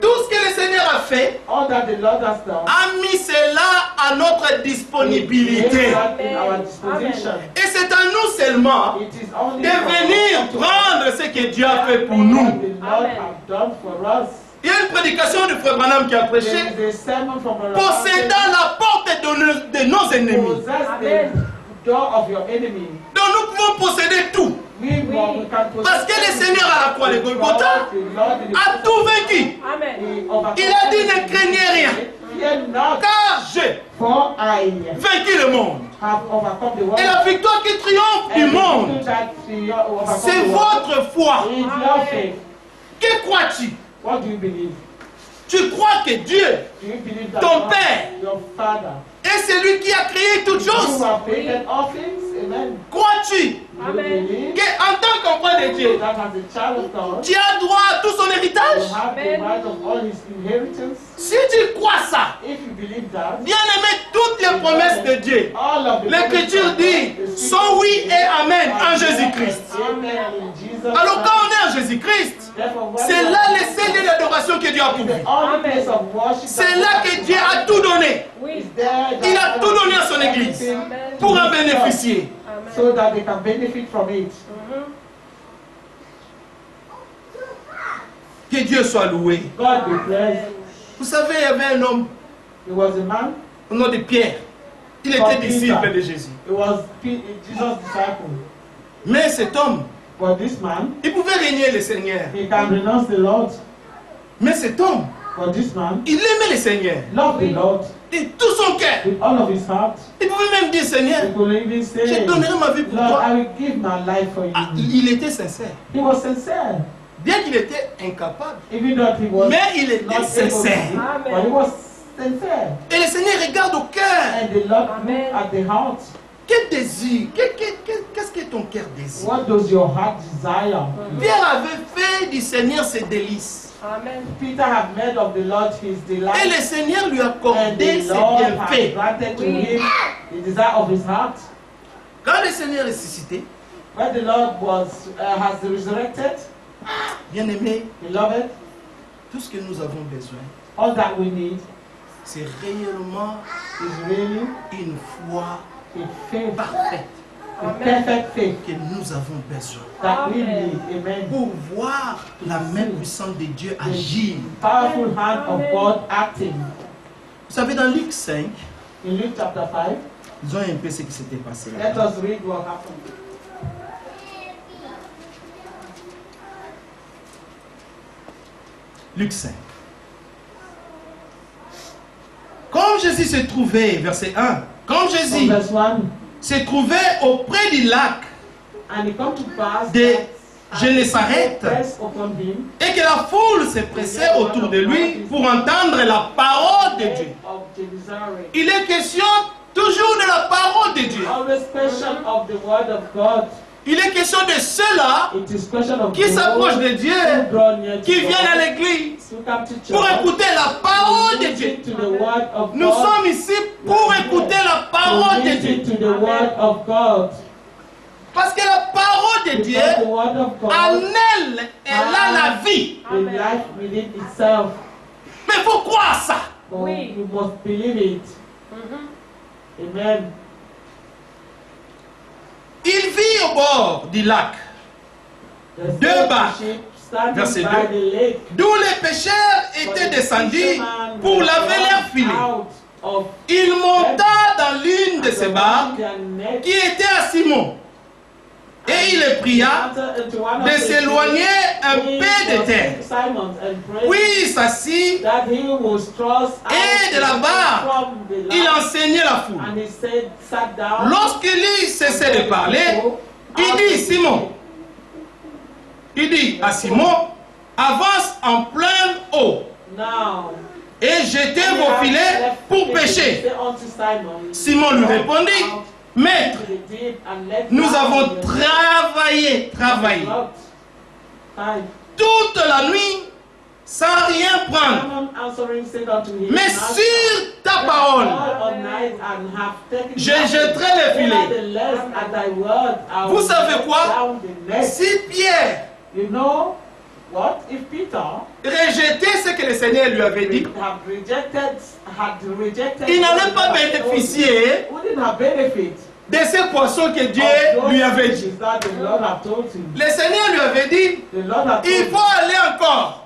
Tout ce que le Seigneur a fait, All that the Lord has done, a mis cela à notre disponibilité. He placed that in our disposition. Et c'est à nous seulement It is only de for venir us to prendre ce que Dieu a fait pour what nous. the Lord have done for us. Il y a une prédication du frère Branham qui a prêché, There is a sermon from our possédant la porte de nos ennemis. possess Amen. the door of your enemy. Donc nous pouvons posséder tout. We can possess Parce que le Seigneur à la croix de Golgotha a tout vaincu. Amen. Il a dit ne craignez rien, Fear not, car j'ai for I vaincu le monde. have overcome the world. Et la victoire qui triomphe du And the monde, victory that you overcome c'est the world votre foi. is your faith. Que crois-tu? What do you believe? Tu crois que Dieu Do you believe that Ton God, Père. your Father, est celui qui a créé toutes who choses? have created all things? Amen. Crois-tu Do you Amen. believe qu'en tant qu'enfant de Dieu, that as a child of God, tu as droit à tout son héritage? you have the right of all his inheritance? Si tu crois ça, If you believe that, bien aimé, toutes les promesses de Dieu, all of the l'Écriture dit, sont oui et amen en Jésus-Christ. Amen in Jesus. Alors quand on est en Jésus-Christ, Therefore, when c'est you là are le seul lieu d'adoration que Dieu a pourvu. the only place of worship C'est that là God que has Dieu a tout donné Oui. is there that Il a tout donné à son everything Église pour en bénéficier. Amen. so that they can benefit from it. Mhm. Que Dieu soit loué. God be praised. Vous savez, il y avait un homme He was a man. au nom de Pierre. Il était disciple de Jésus. It was Jesus' disciple. Mais cet homme, But this man, il pouvait régner le Seigneur. he can renounce the Lord. Mais cet homme, But this man, il aimait le Seigneur. loved the Lord De tout son cœur. with all of his heart. Il pouvait même dire, Seigneur, He could even je say, donnerai ma vie pour Lord, toi. I will give my life for you. Ah, il était sincère. He was sincere, Bien qu'il était incapable. even though he was Mais il not était able to sincère. do, Amen. but he was sincere. Et le Seigneur regarde au cœur. And the Lord Amen. looked at the heart. Quel désir? Qu'est-ce que ton cœur désire? What does your heart desire? Pierre avait fait du Seigneur ses délices. Amen. Peter had made of the Lord his Et delight, le Seigneur lui and accordait the ses Lord had bienfaits. granted to Oui. him the desire of his heart. Quand le Seigneur est ressuscité, When the Lord has resurrected, bien aimé, beloved, tout ce que nous avons besoin, all that we need c'est réellement is really une foi a faith, parfaite a perfect faith que nous avons besoin that we Amen. need. Amen. pour voir la main puissante de Dieu agir. The powerful hand of God acting. Vous savez, dans Luc 5, In Luke chapter 5, disons un peu ce qui s'était passé let là. us read what happened. Luc 5. Comme Jésus se trouvait, verset 1, comme From Jésus verse 1, se trouvait auprès du lac and it come to pass de that as Génézareth, they pressed upon him, et que la foule se pressait autour de lui pour entendre la parole de Dieu. of Gennesaret. Il est question toujours de la parole de Dieu. Always question of the word of God. Il est question de ceux-là It is question of qui those s'approchent de Dieu, who draw near to qui God, viennent à l'église who come to church, pour écouter la parole de Dieu. listen to the word of Nous God, sommes ici pour écouter la parole de listen Dieu. to the word of God. Parce que la parole de Dieu, Because the word of en God, elle, elle a la vie. the life within itself. Mais il faut croire ça. But Oui. you must believe it. Amen. Il vit au bord du lac, The Deux barques. sheep standing Verset by 2. the lake. d'où les pécheurs étaient descendus pour laver leurs filets. Out of Il monta dans l'une de ces barques their net, qui était à Simon. Et il le pria de s'éloigner un peu de terre. Puis il s'assit et de la barque, il enseignait la foule. Lorsqu'il cessait de parler, il dit Simon, il dit à Simon, avance en pleine eau et jetez vos filets pour pêcher. Simon lui répondit, Maître, nous avons travaillé toute la nuit sans rien prendre. Mais sur ta parole, je jetterai les filets. Vous savez quoi? Si Pierre rejetait ce que le Seigneur lui avait dit, il n'allait pas bénéficier de ces poissons que Dieu lui avait dit. Le Seigneur lui avait dit, il faut aller encore.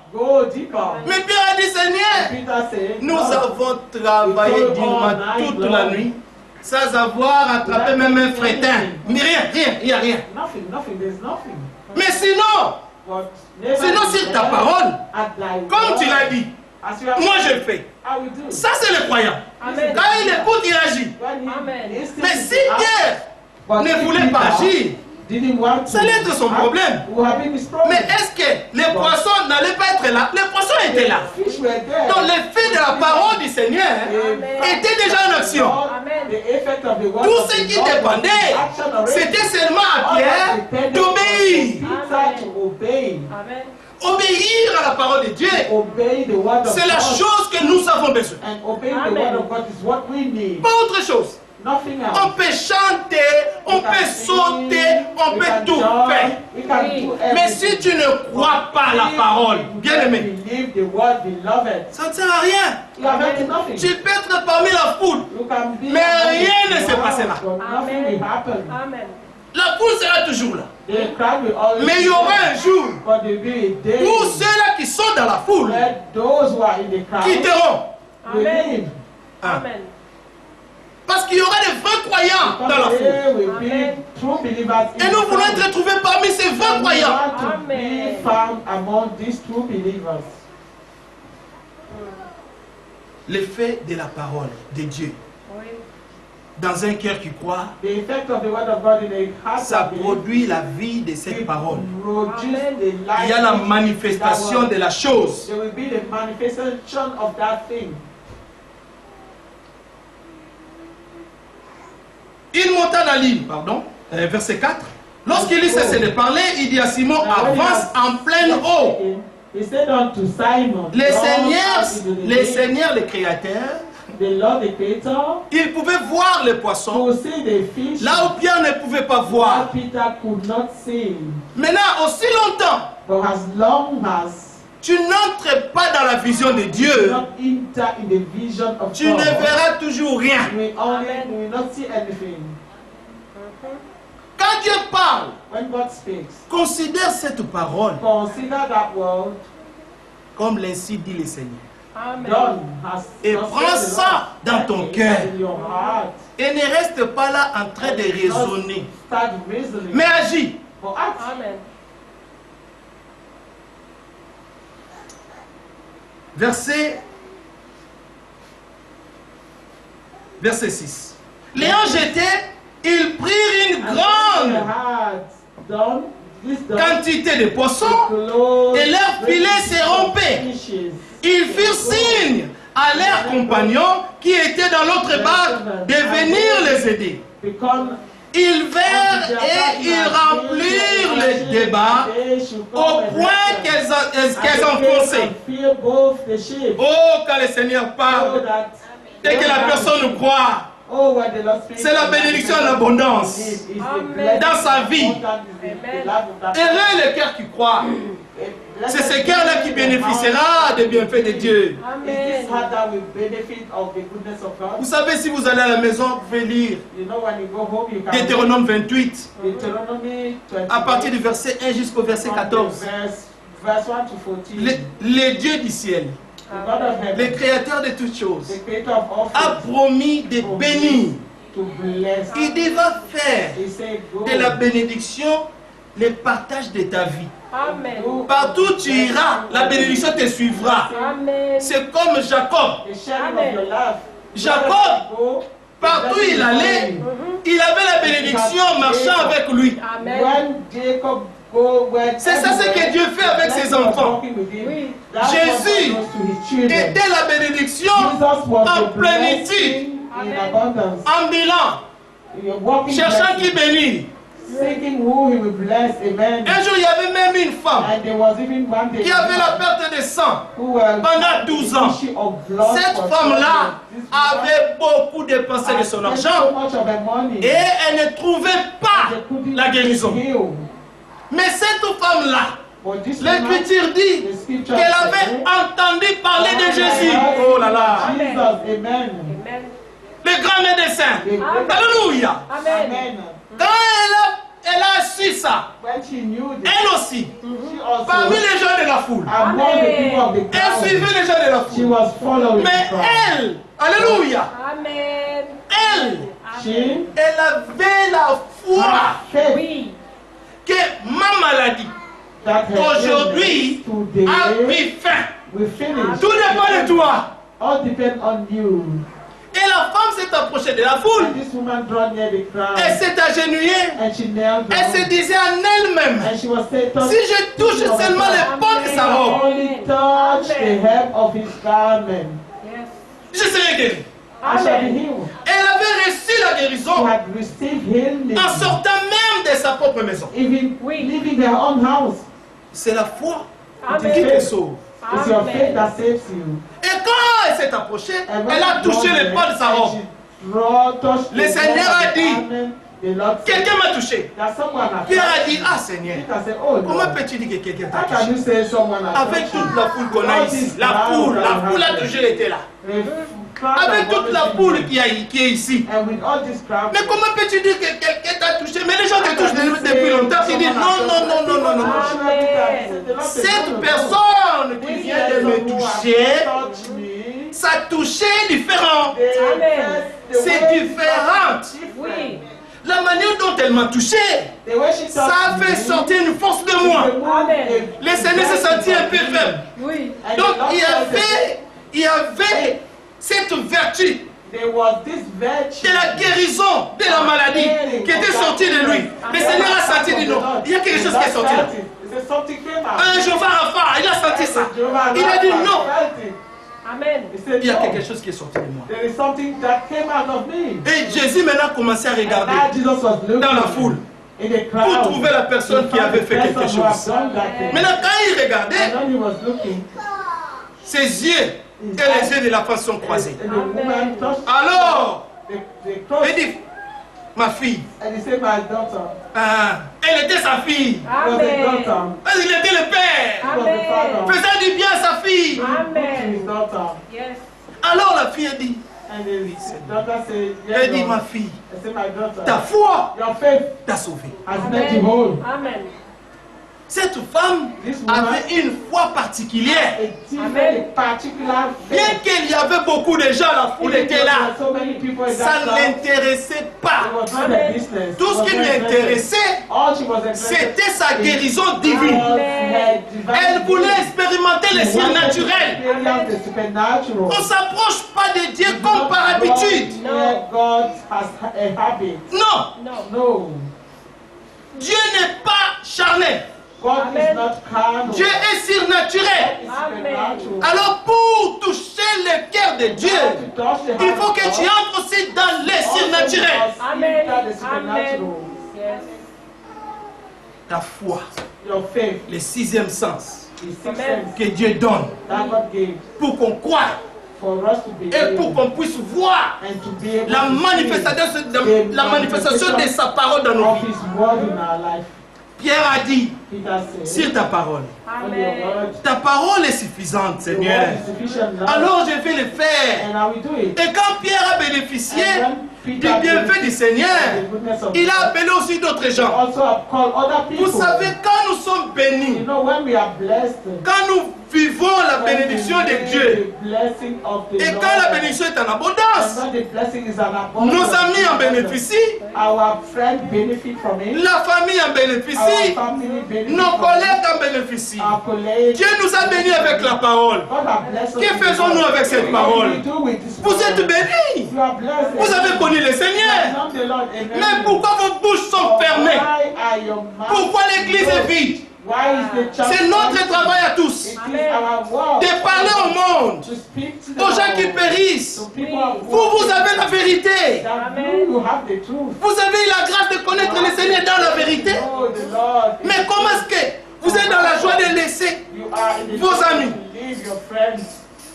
Mais Pierre a dit, Seigneur, nous avons travaillé durement toute la nuit sans avoir attrapé même un frétin. Mais rien, il n'y a rien. Mais sinon sur ta parole, comme tu l'as dit, moi je le fais. Ça c'est le croyant. Amen. Quand il écoute, il agit. Amen. Mais si Pierre ne voulait pas agir, ça allait être son problème. Mais est-ce que les poissons n'allaient pas être là? Les poissons étaient là. Donc l'effet de la parole du Seigneur était déjà en action. Tout ce qui dépendait, c'était seulement à Pierre d'obéir. Amen. Obéir à la parole de Dieu, c'est la chose que nous avons besoin. Pas autre chose. On peut chanter, on peut sauter, on peut tout faire. Mais si tu ne crois pas la parole, bien aimé, ça ne sert à rien. Tu peux être parmi la foule, mais rien ne se passera. Amen. La foule sera toujours là. Mais il y aura un jour où ceux-là qui sont dans la foule quitteront. Amen. Hein. Amen. Parce qu'il y aura des vrais croyants dans la foi. Et nous voulons être retrouvés parmi ces vrais croyants. L'effet de la parole de Dieu dans un cœur qui croit, ça produit la vie de cette parole. Il y a la manifestation de la chose. Il monta dans l'île, verset 4. Lorsqu'il cessait de parler, il dit à Simon, avance en pleine eau. Les seigneurs, les créateurs, ils pouvaient voir les poissons là où Pierre ne pouvait pas voir. Maintenant, aussi longtemps, tu n'entres pas dans la vision de Dieu, tu ne verras toujours rien. Quand Dieu parle, considère cette parole comme l'ainsi dit le Seigneur. Et prends ça dans ton cœur. Et ne reste pas là en train de raisonner. Mais agis. Verset 6. L'ayant jeté, ils prirent une grande quantité de poissons et leurs filets se rompaient. Ils firent signe à leurs compagnons qui étaient dans l'autre barque de venir les aider. Ils vinrent et ils remplirent les débats au point qu'elles enfonçaient. Oh, quand le Seigneur parle, dès que la personne croit, c'est la bénédiction en abondance dans sa vie. Heureux le cœur qui croit. C'est ce cœur-là qui bénéficiera des bienfaits de Dieu. Vous savez, si vous allez à la maison, vous pouvez lire Deutéronome 28, à partir du verset 1 jusqu'au verset 14. Les dieux du ciel, le créateur de toutes choses, a promis de bénir. Il devra faire de la bénédiction le partage de ta vie. Amen. Partout où tu iras, la bénédiction te suivra. C'est comme Jacob. Jacob, partout où il allait, il avait la bénédiction marchant avec lui. C'est ça ce que Dieu fait avec ses enfants. Jésus était la bénédiction en plénitude, ambulant, cherchant qui bénit. Un jour, il y avait même une femme qui avait la perte de sang pendant 12 ans. Cette femme-là avait beaucoup dépensé de son argent et elle ne trouvait pas la guérison. Mais cette femme-là, l'Écriture dit qu'elle avait entendu parler de Jésus. Oh là là! Le grand médecin. Alléluia! Quand elle a su ça, elle aussi, parmi les gens de la foule, elle suivait les gens de la foule. Mais elle, alléluia, elle avait la foi que ma maladie aujourd'hui a pris fin. Tout dépend de toi. Et la femme s'est approchée de la foule. Elle s'est agenouillée. Elle se disait en elle-même, si je touche seulement les bords de sa robe, je serai guéri. Elle avait reçu la guérison en sortant même de sa propre maison. C'est la foi qui te sauve. Et quand elle s'est approchée, elle a touché les bords de sa robe. Le Seigneur a dit, quelqu'un m'a touché. Pierre a dit, ah Seigneur, comment peux-tu dire que quelqu'un t'a touché? Avec toute la foule qu'on a ici, la foule a toujours été là. Avec toute la foule qui est ici. Mais comment peux-tu dire que quelqu'un t'a touché? Mais les gens te touchent depuis longtemps. Tu dis non. Cette personne qui vient de me toucher, ça touchait différent. Amen. C'est différent. Oui. La manière dont elle m'a touché, ça a fait sortir une force de moi. Amen. Le Seigneur s'est senti un peu faible. Oui. Donc il y avait cette vertu de la guérison de la maladie qui était sortie de lui. Le Seigneur a senti dit non, il y a quelque chose qui est sorti là. Un Jehovah Rapha, il a senti ça. Il a dit non. Amen. Il y a quelque chose qui est sorti de moi. There is something that came out of me. Et Jésus maintenant a commencé à regarder And now Jesus was looking dans la foule in the pour crowd trouver la personne qui avait fait quelque chose. Maintenant quand il regardait, And when he was looking, ses yeux et les yeux de la femme sont croisés. and the woman touched Alors, the cross, il dit, ma fille, and he said, my daughter, elle était sa fille. was a Amen. daughter, Parce qu'il était le père. he was the father, Faisant du bien à sa fille. to Amen. his daughter. Yes. Alors la fille a dit, And his daughter said, elle dit, yes, ma Lord. fille, I said, my daughter, ta foi your faith t'a sauvée. has made you whole. Amen. Cette femme avait une foi particulière. A different, particular Bien faith. qu'il y avait beaucoup de gens, la foule Even était though there là. were so many people in Ça that ne crowd, l'intéressait it pas. was not a business. Tout ce qui lui intéressait, All she was interested c'était sa in guérison divine. was her divine Elle voulait healing. expérimenter le She wanted to surnaturel. experience the supernatural. On ne s'approche pas de Dieu comme par habitude. God has a habit. Non, No. No. Dieu n'est pas charnel. God Amen. is not carnal. Dieu est surnaturel. It's Amen. supernatural. Alors pour toucher le cœur de Dieu, To touch the il heart faut of que God, tu entres aussi dans le also surnaturel. you must Amen. enter the supernatural. Amen. Yes. Ta foi, Your faith, le sixième sens the sixth Amen. sense que Dieu donne that God gave pour qu'on croie for us to be et pour able qu'on puisse voir and to be able la to manifestation de sa parole dans see nos of vies. His word in our life. Pierre a dit, Peter said, sur ta parole, on your Amen. word, ta parole est suffisante, the Seigneur. word is sufficient now, Alors je vais le faire. and I will do it. Et quand Pierre a bénéficié And when du Peter bienfait du Seigneur, the goodness of il a God, appelé aussi d'autres he gens. also have called other people. Vous savez, quand nous sommes You bénis, know, when we are blessed, quand nous vivons la when we bénédiction de live Dieu, the blessing of the et Lord, quand la bénédiction est en and abondance, when the blessing is an abundance, nos amis en bénéficient, our friends benefit from it, la famille en our bénéficie, family benefit nos from collègues it, en bénéficient. our colleagues. Dieu nous a bénis avec la parole. God has blessed us Que with faisons-nous the Lord. avec cette What parole? do we do with this Vous êtes parole? bénis. You are blessed. Vous avez connu le You have Seigneur. known the Lord. Amen. Mais pourquoi vos bouches sont fermées? Why are your mouths Pourquoi l'église est closed? vide? Why is the church C'est notre empty? travail à tous. It is our work De parler au monde, to speak to the aux gens qui world, périssent. to people who Vous avez la vérité. that Amen. you have the truth. Vous avez la grâce de connaître le Seigneur dans la vérité. Oh, the Lord. Mais comment est-ce que vous êtes dans la joie de laisser You are in the Vos church amis. to leave your friends,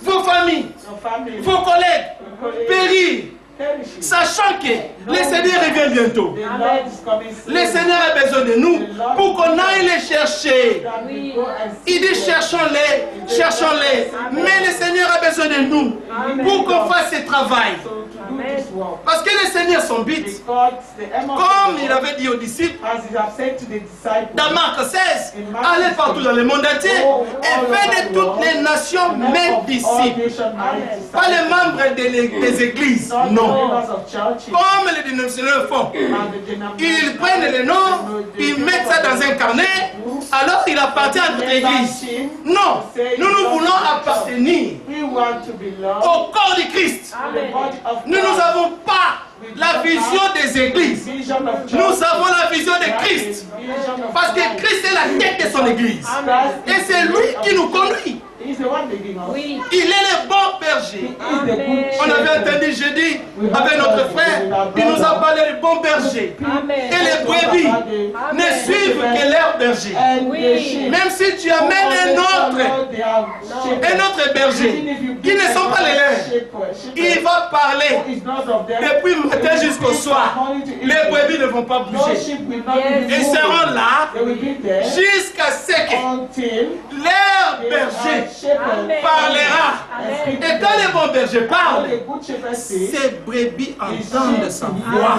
vos familles, your family, vos collègues your colleagues, périr, perishing. sachant que le Seigneur revient bientôt? The Lord is coming soon. Le Seigneur a besoin de nous pour qu'on aille les chercher. That we go and Il dit seek them. cherchons-les, cherchons-les. Mais le Seigneur a besoin de nous pour qu'on fasse ce travail. So to do this work. Parce que le Seigneur son but, Because the aim of comme the il Lord, avait dit aux disciples, as he has said to the disciples, dans Marc 16, allez partout dans le monde entier et faites de toutes les nations mes all disciples. nations my disciples, Pas les membres des églises, not the non. members of churches, Comme les dénominationnaires font. and the denominations. Ils prennent les noms, ils mettent ça dans un carnet, alors il appartient à notre église. Non, nous voulons appartenir We want to belong au corps du Christ. to the body of Nous n'avons pas la vision des églises. vision of Nous church. avons la vision de Christ. Vision of Parce que Christ. Christ est la tête de son église. Et c'est lui qui nous conduit. He's the one leading us. Oui. Il est le bon berger. He is the good On avait shepherd. entendu jeudi avec notre frère, il nous a parlé du bon berger. Amen. Et les brebis ne suivent que leur berger. And Oui. the sheep Même si tu amènes un autre berger, qui ne sont pas les leurs, il va parler depuis le matin jusqu'au soir. Les brebis ne vont pas bouger. Ils seront là jusqu'à ce que leur berger parlera. Amen. Et quand le bon berger parle, ces brebis entendent sa voix.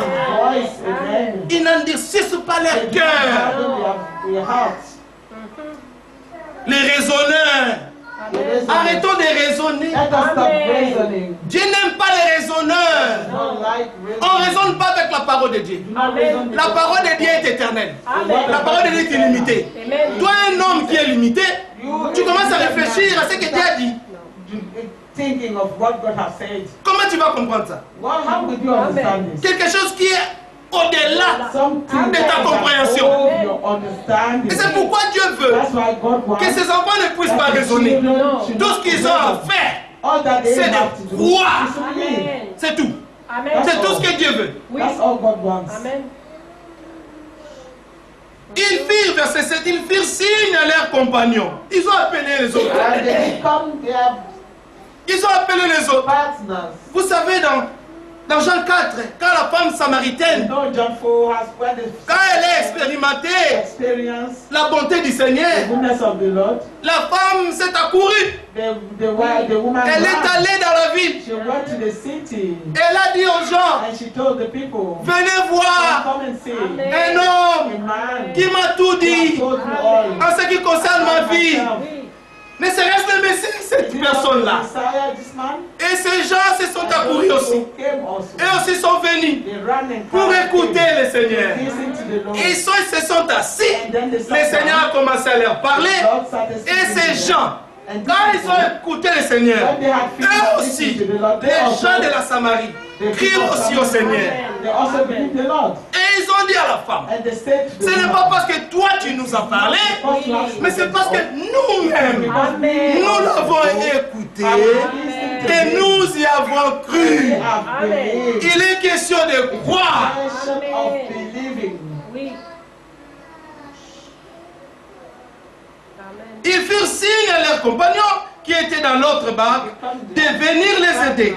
Ils n'endurcissent pas leur cœur. Les raisonneurs Amen. Arrêtons de raisonner. Let us stop reasoning. Dieu n'aime pas les raisonneurs. Don't like On ne raisonne pas avec la parole de Dieu. Amen. La parole de Dieu est éternelle. Amen. La parole de Dieu est illimitée. Amen. Toi, un homme qui est limité, tu commences à réfléchir à ce que Dieu a dit. Thinking of what God has said. Comment tu vas comprendre ça? How would you understand this? Quelque chose qui est au-delà Something de ta compréhension. above your understanding. Et c'est pourquoi Dieu veut That's why God wants que ses enfants ne puissent pas that the raisonner. children should Tout ce qu'ils ont à reason. faire, All that they c'est have de to do croire. is to believe. Amen. C'est tout. Amen. C'est tout ce que Dieu veut. Oui. That's all God wants. Amen. Ils firent, verset 7, ils firent signe à leurs compagnons. Ils ont appelé les autres. And they become their Ils ont appelé les autres. partners. Vous savez, dans Jean 4, quand la femme You samaritaine, know, John 4 has when they quand elle a expérimenté experience la bonté du the Seigneur, goodness of the Lord. la femme s'est accourue. The woman Elle est ran. allée dans la ville. She went to the city Elle a dit aux gens, and she told the people, venez voir come and see Amen. un a homme man qui m'a tout who dit told me all. en ce qui concerne ma vie. Oui. Mais c'est reste le Messie, cette Is it not personne-là. the Messiah, this man? Et ces gens se sont accourus aussi. People came also. Et aussi sont venus They ran and pour cried, écouter le Seigneur. listen to the Lord. Ils se sont assis. And then they Le sat Seigneur a down. commencé à leur parler. The Lord started Et speaking to ces them. gens, And quand these ils ont écouté le Seigneur, when they had eux finished aussi, listening to the Lord, les gens de la Samarie, crient aussi au Seigneur. they also believed the Lord. Et ils ont dit à la femme, And they said to the ce n'est woman, pas parce que toi tu nous as parlé, mais c'est parce que nous-mêmes, Amen. nous l'avons écouté et nous y avons cru. Amen. Il est question de croire. of believing. Oui. Amen. Ils firent signe à leurs compagnons qui étaient dans l'autre barque de venir les aider.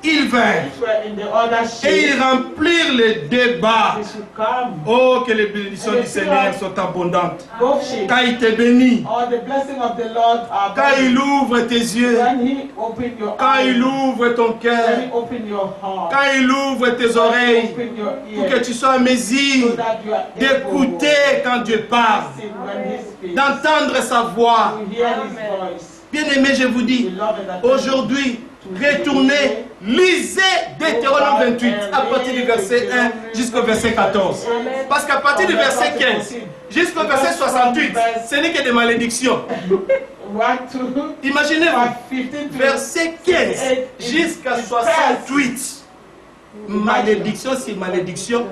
Ils vinrent Which were in the other et ship, ils remplirent les deux barques. they should come. Oh, que les bénédictions du Seigneur sont abondantes. Both ships. Quand il te bénit, All the blessing of the Lord are quand il ouvre tes yeux, when He open your quand eyes, il ouvre ton when cœur, He open your heart, quand il ouvre tes when He oreilles, open your pour que ears, tu sois en so mesure that you are able d'écouter quand Dieu parle, to listen when He speaks, d'entendre sa voix. to hear His voice. Bien-aimé, je vous dis, Beloved, that aujourd'hui, retournez, lisez Deutéronome 28 à partir du verset 1 jusqu'au verset 14. Parce qu'à partir du verset 15 jusqu'au verset 68, ce n'est que des malédictions. 1, 2, Imaginez-vous, 15 to verset 15 jusqu'à 68. Malédiction sur malédiction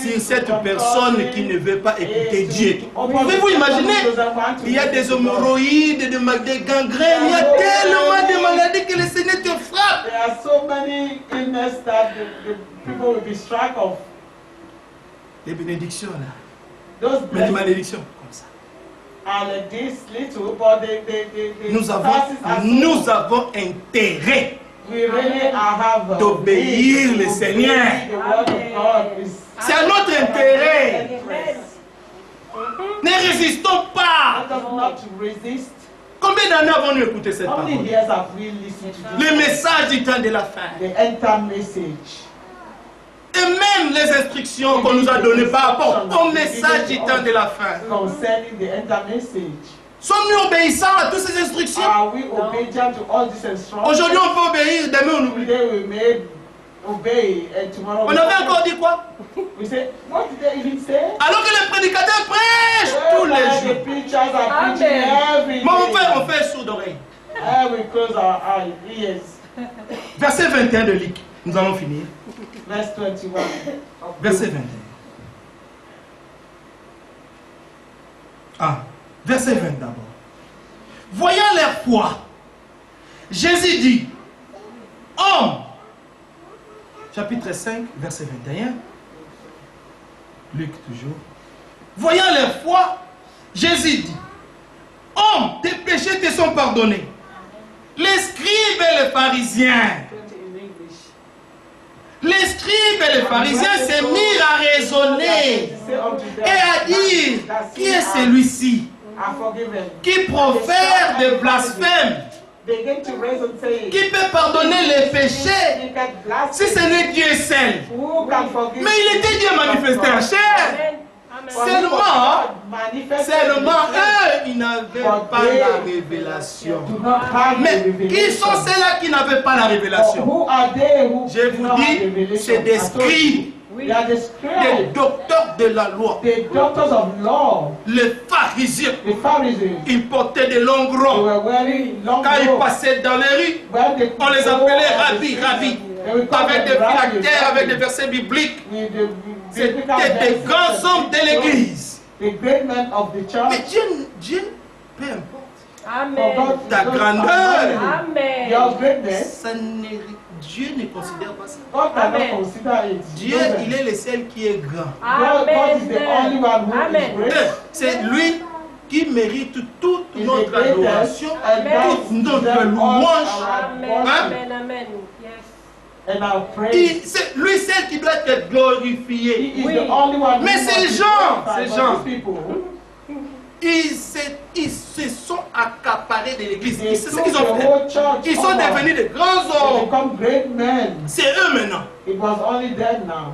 sur cette personne qui ne veut pas écouter Dieu. Pouvez-vous imaginer? Il y a des hémorroïdes, des gangrènes, il y a tellement de maladies que le Seigneur te frappe. There are so many illnesses that the people will be struck of. Les bénédictions là, Those mais des blessings malédictions comme ça. are like this little, but Nous avons intérêt we really have d'obéir le Seigneur. The word of God is C'est à notre intérêt. Amen. Ne résistons pas. let us not resist. Combien d'années avons-nous écouté cette How many parole? years have we listened to Le message du temps de la fin. the end-time message? Et même les instructions qu'on nous a données par rapport au message du temps de la fin. Concerning the end-time message. Sommes-nous obéissants à toutes ces instructions? Are we obedient to all these instructions? Aujourd'hui on peut obéir, demain on oublie. Today we may obey and tomorrow On we avait encore dit quoi? We say, what did they even say? Alors que les prédicateurs prêchent tous les The jours. preachers are preaching every day. Mon frère, on fait sourd d'oreille. We close our ears. Verset 21 de Luc. Nous allons finir. Verse 21. Verset 21. Ah, verset 20 d'abord. Voyant leur foi, Jésus dit, homme, chapitre 5, verset 21, Luc toujours. Voyant leur foi, Jésus dit, homme, tes péchés te sont pardonnés. Les scribes et les pharisiens, les scribes et les pharisiens se mirent à raisonner et à dire, qui est celui-ci qui profère des blasphèmes, qui peut pardonner les péchés, si ce n'est Dieu seul. Mais il était Dieu manifesté en chair. Seulement, eux, qui n'avaient For pas they la révélation. do not have the Mais qui revelation. sont ceux-là qui n'avaient pas la révélation? Who are they who Je do vous not have dis, revelation? c'est des I told you. scribes, Oui. They are the des scribes, docteurs de la loi, the doctors of law, les pharisiens. the Pharisees. Ils portaient des longues They robes. were wearing long Quand ils robes. passaient dans les rues, When they on les go appelait on the rabbi, streets, rabbi, they will call avec them des rabbis, phylactères, avec des rabbis, versets bibliques. with the biblical C'était des verses grands and hommes de l'église. the great men of the church. Mais Dieu, peu importe For Amen. God, ta those grandeur. are Amen. your greatness. ça Dieu ne considère pas ça. God cannot Amen. consider it. Dieu, il est le seul qui est grand. God is the only one who Amen. is great. C'est lui qui mérite toute He's notre the greatest, adoration, and God toute notre deserves all louange. our Amen. worship Amen. Amen. Yes. and our praise. C'est lui seul qui doit être glorifié. He is Oui. the only one who Mais must ces be gens, glorified. ces But gens, these people, Ils se sont accaparés de l'église. they C'est ce took qu'ils the ont fait. whole church Ils sont over. devenus des grands They hommes. become great men. C'est eux maintenant. It was only then now.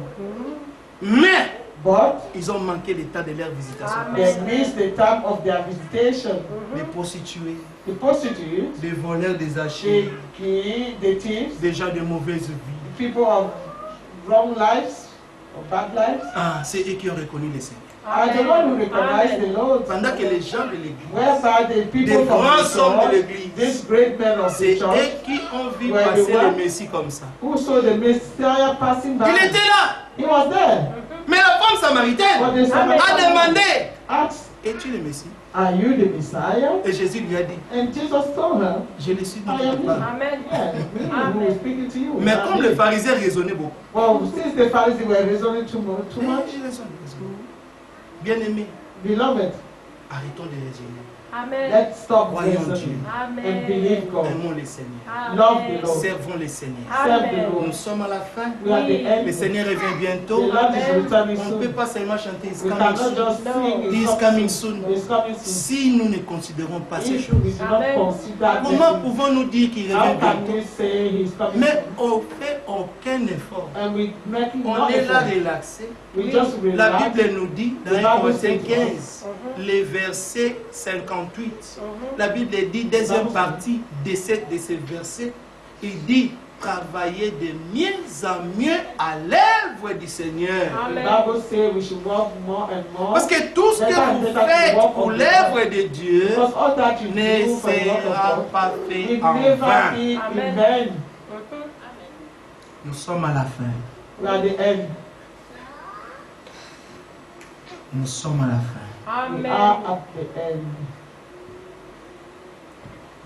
Mais But ils ont manqué le temps de leur visitation. Amen. they missed the time of their visitation. Des prostituées, The prostitutes, des voleurs, des the hachis, key, the thieves, des gens de mauvaise vie. the people of wrong lives, of bad lives, Ah, c'est eux qui ont reconnu le Seigneur. are the one who recognize the Lord. Pendant que les gens de l'église, Whereby the people des from grands the hommes de church, l'église, these great men of c'est the church, eux qui ont vu Where passer they were. le Messie comme ça. who saw the Messiah passing by, Il était là. he was there. Mais la femme samaritaine But the a Samaritan demandé, asked, es-tu le Messie? are you the Messiah? Et Jésus lui a dit, And Jesus told her, je le suis I am dit. he. Amen. Yeah, me who is speaking to you. Mais I'm comme he. les pharisiens raisonnaient beaucoup, Well, since the Pharisees were reasoning too much, bien-aimés, beloved, arrêtons de raisonner. Amen. let's stop Croyons reasoning Amen. and believe God. Aimons le Seigneur. Love Amen. the Lord. Servons le Seigneur. Serve the Amen. Nous Lord. sommes à la fin. We are the Oui. end. Le Seigneur revient The bientôt. Lord is returning On ne peut soon. pas seulement chanter He's We coming cannot soon. just No. sing He's coming soon. He's coming soon. Si nous ne considérons pas ces If choses, we do not Amen. consider comment this, pouvons-nous dire qu'il how revient can bientôt? we say he's coming Mais soon? on ne fait aucun effort. And we making On no est là effort. relaxé. We just La relax. Bible nous dit dans The 1 Bible Corinthiens says 15, les versets 58, la Bible dit, deuxième Bible partie de ce verset, il dit, travailler de mieux en mieux à l'œuvre du Seigneur. The Amen. Bible says we should work more and more. Parce que tout ce que vous faites pour l'œuvre de Dieu Because all that you ne do for the work sera of God, pas fait it en never vain. be in Amen. vain. Nous sommes à la fin. We are the end. Nous sommes à la fin. We Amen. are at the end.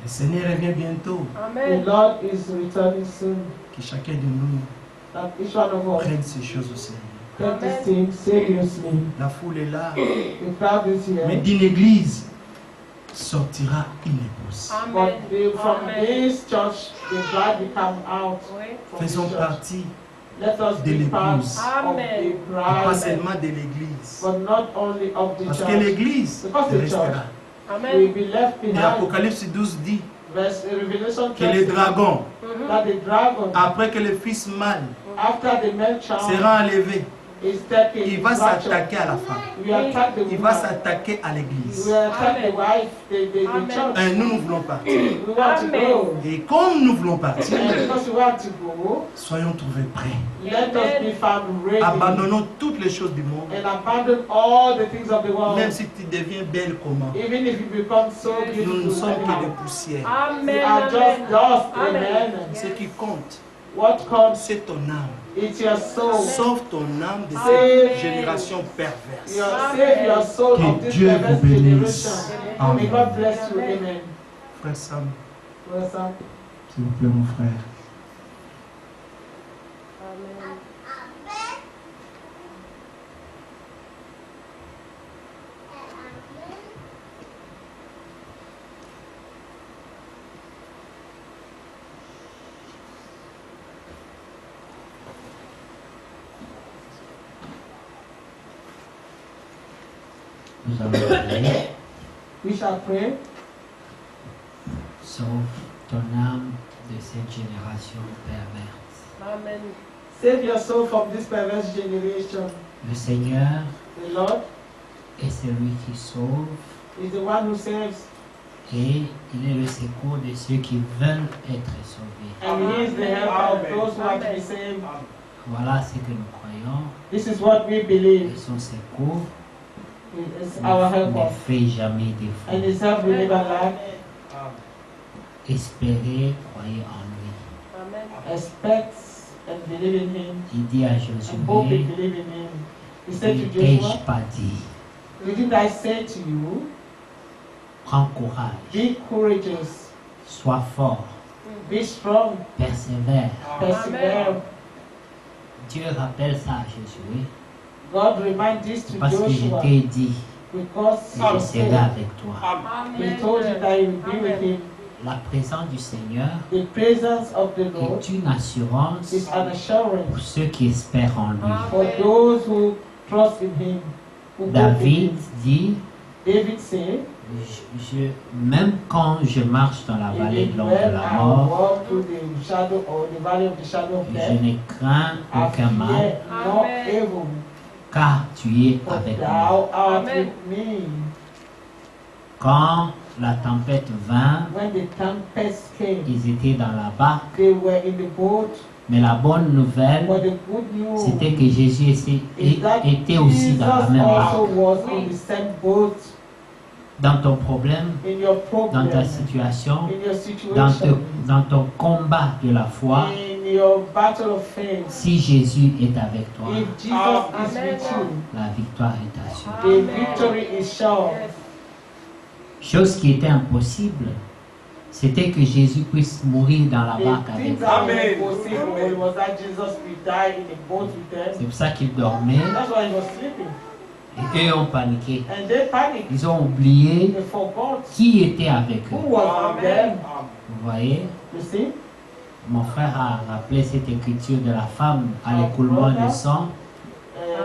Le Seigneur revient bientôt. The Amen. Lord is returning soon. Que chacun de nous That each one of us prenne ces choses au Seigneur. take this thing seriously. La foule est là. The crowd is Mais here. d'une église sortira une épouse. Amen. But from Amen. this church, the bride will come out. Oui. From this Faisons church. partie, Let us de be part l'épouse. of Amen. the pas bride, seulement de l'église. but not only of the Parce que church. l'église Because the restera. will Amen. be left Et behind. Apocalypse 12 dit Verse Revelation que les 12, dragons, that the dragon, après que le fils mâle after the male child sera enlevé, is taken, il va raptured, s'attaquer à la femme. we attack the Il va woman. s'attaquer à l'église. We attack the Amen. wife, the Amen. church. Et nous voulons partir. We want to Amen. go. Et comme nous voulons partir, And because we want to go, soyons trouvés prêts. let us be found ready. Abandonnons toutes les choses du monde. And abandon all the things of the world. Même si tu deviens belle comment, Even if you become so nous ne beautiful, sommes que des anyhow, poussières. we Amen. are just dust. Amen. Amen. Ce qui compte, What comes? c'est ton âme. It's your soul. Sauve ton âme de Amen. cette génération perverse. Your save your soul Que of this Dieu vous perverse bénisse. generation. Amen. May God bless you. Amen. Frère Sam, Well, sir. s'il vous plaît, mon frère. Amen. Nous allons prier. We shall pray. Sauve ton âme de cette génération perverse. Amen. Save your soul from this perverse generation. Le Seigneur The Lord est celui qui sauve He's the one who saves. Et il est le secours de ceux qui veulent être sauvés. And he is the help of those who want to be saved. Voilà ce que nous croyons. This is what we Et believe. son secours It's our ne helper. fait jamais And défaut. his help will never lack. Espérez, croyez en lui. Amen. Expect and believe in him. Il dit à And hope and Josué, believe in him. He said ne to t'ai-je Joshua, pas dit, didn't I say to you, prends courage, be courageous, sois fort, be strong, persévère. persevere. Dieu rappelle ça à Josué God remind this to parce que je Joshua t'ai dit, because je he serai said, avec toi. he told you that he will be with him. La présence du Seigneur The presence of the Lord est une assurance is an assurance pour ceux qui espèrent en lui. for those who trust in him. Who hope in David him. dit, David said, même quand je marche dans la vallée de even l'ombre de when la I mort, walk through the shadow or the valley of the shadow of je death, ne crains I aucun mal, fear no Amen. evil, car tu es for avec moi. thou art Amen. with me. Quand la tempête vint, When the tempest came, ils étaient dans la barque, they were in the boat, mais la bonne nouvelle, but the good news c'était que Jésus is that était aussi dans la Jesus même also barque. was on the same boat. Dans ton problème, In your dans problem, ta situation, in your dans situation, ton combat de la foi, in your battle of faith, si Jésus est avec toi, if Jesus is Amen. with you, la victoire est assurée. the Amen. victory is sure. Yes. Chose qui était impossible, c'était que Jésus puisse mourir dans la barque The avec things eux. that were Amen. impossible was that Jesus will die in a boat with C'est them. pour ça qu'ils dormaient That's why he was sleeping. et eux ont paniqué. And they panicked. Ils ont oublié They forgot qui était avec who eux. was with them. Vous voyez, You see? mon frère a rappelé cette écriture de la femme à l'écoulement de sang.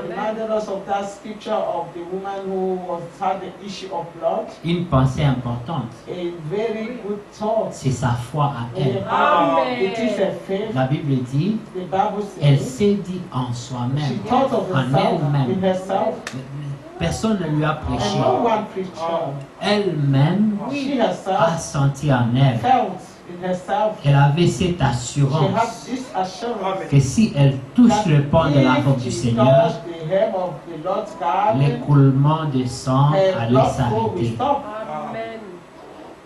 Reminded us of that scripture of the woman who had the issue of blood. Une pensée importante, A very good thought. c'est sa foi à elle. Amen. It is a faith. La Bible dit, The Bible elle says s'est dit en she soi-même, thought of en herself in elle-même. herself, Personne ne lui a prêché. and no one preached her. Elle-même She a herself senti en elle. felt in herself. Elle avait cette She had assurance this assurance que si elle touche le pan de la robe if du she Seigneur, touched the hem of the Lord's garment, l'écoulement de sang her allait blood flow will s'arrêter. stop. Amen.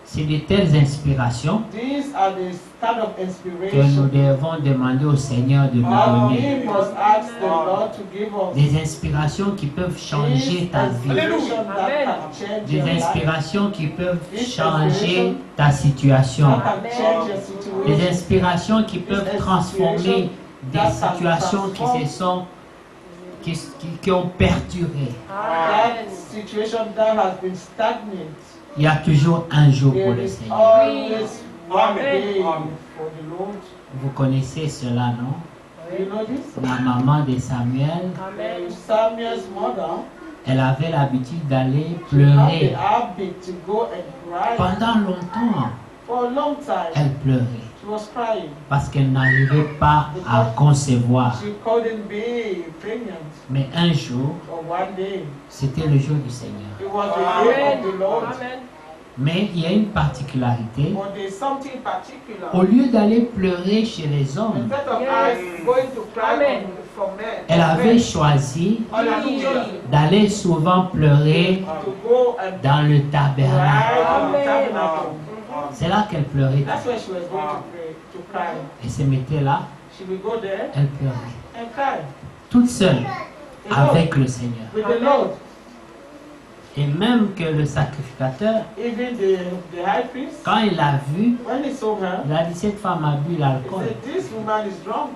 C'est de telles inspirations These are the kind of que nous inspiration devons demander au Seigneur de nous donner. we must ask the Lord to give us. Des inspirations qui peuvent changer ta vie. Inspiration that Amen. can change Des your life, inspirations qui peuvent changer ta situation. that can change your Des situation. inspirations qui peuvent transformer des situations qui ont perduré. That Amen. situation that has been stagnant, Il y a toujours un jour pour there le is Seigneur. always one Amen. day Amen. for the Lord. Vous connaissez cela, non? You know this? La maman de Samuel, Amen. Samuel's mother elle avait l'habitude d'aller had pleurer. the habit to go and cry Pendant longtemps, for a long time. elle pleurait She was crying. parce qu'elle n'arrivait pas à concevoir. She couldn't be pregnant. Mais un jour, Or one day, c'était le jour du Seigneur. it was the day of the Lord. Amen. Mais il y a une particularité. But there's something particular. Au lieu d'aller pleurer chez les hommes, Instead of Yes. us going to cry Amen. from men, elle avait choisi Hallelujah. d'aller souvent pleurer To go and dans le cry tabernacle. on the Amen. tabernacle. C'est là qu'elle pleurait. That's where she was going to pray, to cry. Elle se mettait là, She will go there elle pleurait. and cry Toute seule, avec le Seigneur. with the Lord. Et même que le sacrificateur, Even the high priest, quand il l'a vue, when he saw her, il a dit cette femme a bu he l'alcool. said, "This woman is drunk."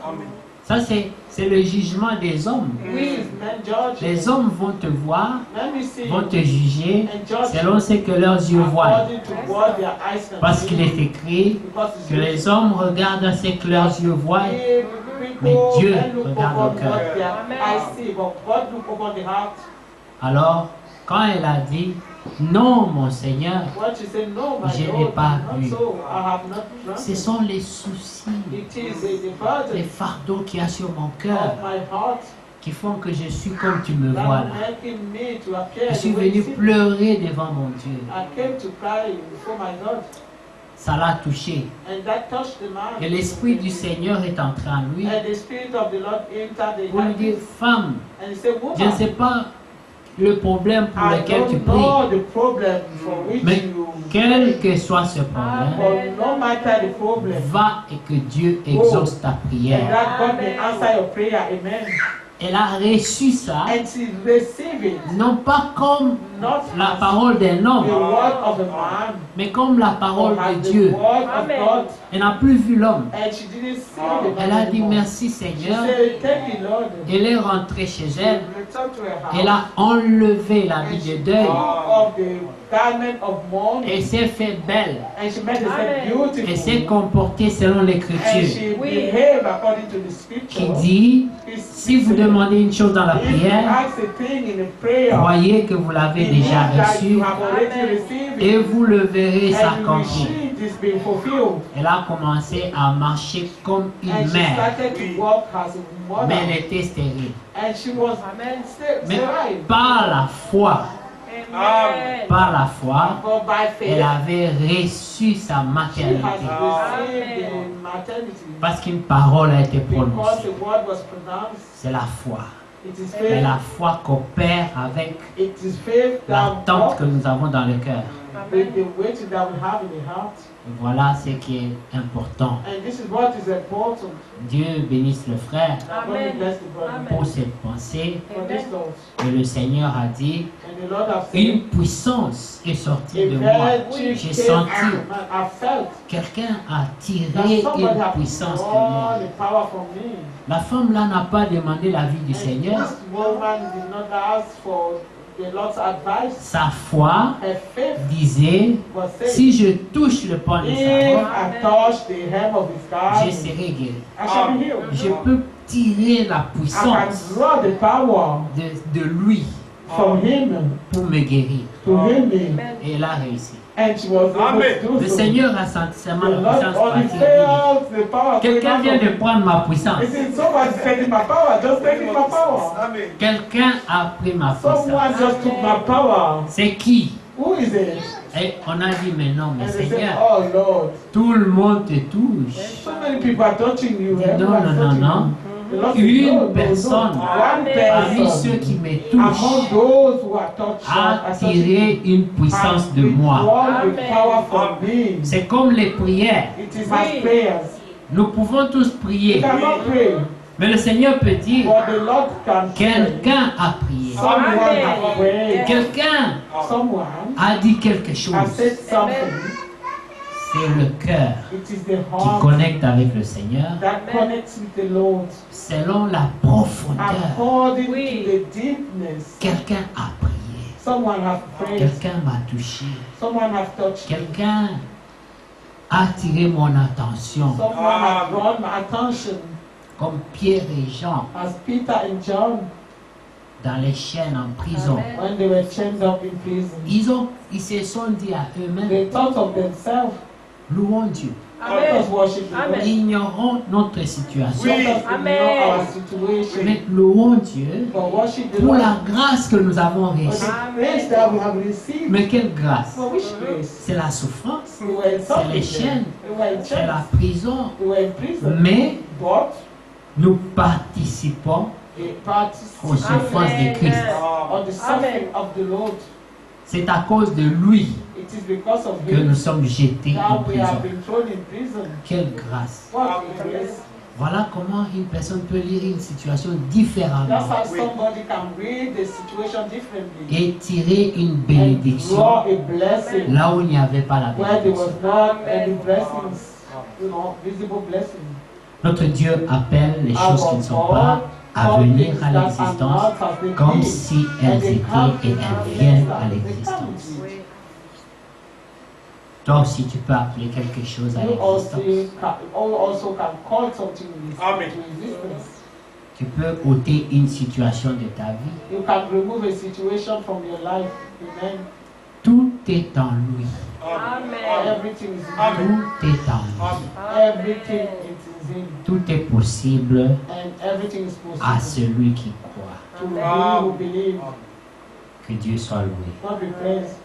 Ça, c'est le jugement des hommes. We men judge. Les hommes vont te voir, Men we see vont te juger and judge selon ce que leurs yeux voient. according to what their eyes can Parce see. qu'il est écrit Because it's que les written. hommes regardent ce que leurs yeux voient. Mais People Dieu men look regarde upon au cœur. what their Amen. eyes see, but God look upon the heart. Alors, quand elle a dit, non, mon Seigneur, What she said, no, my Je n'ai Lord, pas not bu. so. I have not drunk. ce sont les soucis, It is the les burden fardeaux qu'il y a sur mon of cœur my heart qui font que je suis comme tu me vois that là. making me to appear Je the suis way you venu see me. pleurer devant mon Dieu. I came to cry before my God, Ça l'a touché. and that touched the man. Et l'Esprit du Seigneur est entré en lui And the Spirit of the Lord entered the pour lui dire, femme, and he said, je ne woman, sais pas le problème pour I lequel tu don't pries, know the problem for which mais you quel que soit ce problème, but no matter the problem, va et que Dieu exauce ta and prière. that God may answer your prayer. Amen. Elle a reçu ça, And she received it, non pas comme not la as parole d'un the homme, word of a man, mais comme la but parole as de the Dieu. word of Amen. God. Elle n'a plus vu l'homme. And she didn't see the man Elle a dit anymore. merci She Seigneur. said, thank you, Lord. Elle est rentrée chez She elle. returned to her house. Elle a enlevé And l'habit she de deuil took off the garment of mourning. et s'est fait belle. And she made herself Amen. Elle s'est beautiful. comportée selon And l'écriture she Oui. behaved according to the qui scripture. dit, It si vous said, demandez une chose dans la if you prière, ask a thing in a prayer, croyez que vous l'avez believe déjà that reçu you have already Amen. received et it. vous le verrez And you will s'accomplir. see this being fulfilled. Elle a commencé à marcher comme And une she mère, started to walk as a mais elle mother. était stérile. And she was Amen. Mais sterile. par la foi, Amen. par la foi, But by faith, elle avait reçu sa she has maternité. received the maternity. Parce qu'une parole a été Because prononcée. the word was pronounced, C'est la foi. it is Et faith. la foi coopère avec It is faith that l'attente que walks nous avons dans le cœur. with the waiting that we have in the heart. Voilà ce qui est important. And this is what is important. Dieu bénisse le frère That God will bless the brother Amen. pour cette pensée. for this thought. Et le Seigneur a dit, And the Lord has une said, puissance est sortie a de moi. virtue J'ai came senti, out of man. I felt quelqu'un a that tiré somebody une has puissance de moi. drawn the power from me. La femme là n'a pas demandé l'avis du And Seigneur. this woman did not ask for the Lord's advice. Sa foi Her faith disait, was saying, si je touche le pan de sa if robe, I touch the hem of his je garment, serai guéri. I shall be healed. Je peux tirer la I can puissance draw the power de lui from him pour me guérir. to heal me. Amen. Et elle a réussi. And she was able to do Le so. Seigneur a senti sa The main Lord puissance only partir. Il dit, felt the power. quelqu'un vient de prendre ma puissance. He said, someone is taking my power, just taking my power. Quelqu'un a pris ma Someone puissance. just took my power. C'est qui? Who is it? Et on a dit, mais non, mais And they said, Seigneur, oh Lord, tout le monde te touche. so many people are touching you. Non, Everyone's non, non, touching non. you. The Lord said, Une no, no, no. personne One parmi person ceux qui me among touchent those who are touched a are touching tiré une puissance de moi. withdrawn the Amen. power from me. C'est comme les prières. It is as prayers. Nous pouvons tous You prier, cannot pray, mais le Seigneur peut dire, but the Lord can pray. quelqu'un a prié. Someone has prayed. Quelqu'un Someone a dit quelque has chose. said something. C'est le cœur It is the qui heart connecte avec le Seigneur that connects with the Lord. selon la profondeur. According Oui. to the deepness, Quelqu'un a prié. someone has prayed. Quelqu'un m'a touché. Someone has touched me. Quelqu'un a attiré mon attention. Someone has drawn my attention, Comme Pierre et Jean as Peter and John, dans les chaînes en prison. Amen. when they were chained up in prison. Ils se sont dit à eux-mêmes, They thought of themselves. louons Dieu. Let us Amen. worship the Amen. Lord. Ignorons notre situation, Let us Amen. ignore our situation. mais louons Dieu But worship the pour Lord. la grâce que nous avons For reçue. the grace that we have received. Mais quelle grâce? For which grace? C'est la souffrance, We were in c'est les suffering. chaînes, We were in c'est la chains. prison. We were in prison. Mais But nous participons we participate aux souffrances de Christ. on the suffering of the Lord. C'est à cause de lui It is because of que him nous sommes jetés en that we have prison. been thrown in prison. Quelle grâce! What a grace. Voilà comment une personne peut lire une situation That's différemment how somebody can read the situation differently. et tirer une And bénédiction draw a blessing là où il n'y avait pas la where there was bénédiction. not any blessings, visible blessings. Notre Dieu appelle les choses qui ne sont Our pas God à called venir things à that are l'existence not as they comme be. si And elles they étaient come et to elles viennent à existence. They come l'existence. to Oui. it. Toi aussi, tu peux appeler quelque chose à You l'existence. also can call something Amen. into existence. Tu peux ôter une situation de ta vie. You can remove a situation from your life. Amen. Tout est en lui. Amen. Everything is in you. Tout est en lui. Everything is is in. Tout est possible And everything is à possible celui qui croit. to he who believe. Que Dieu soit loué. God be praised.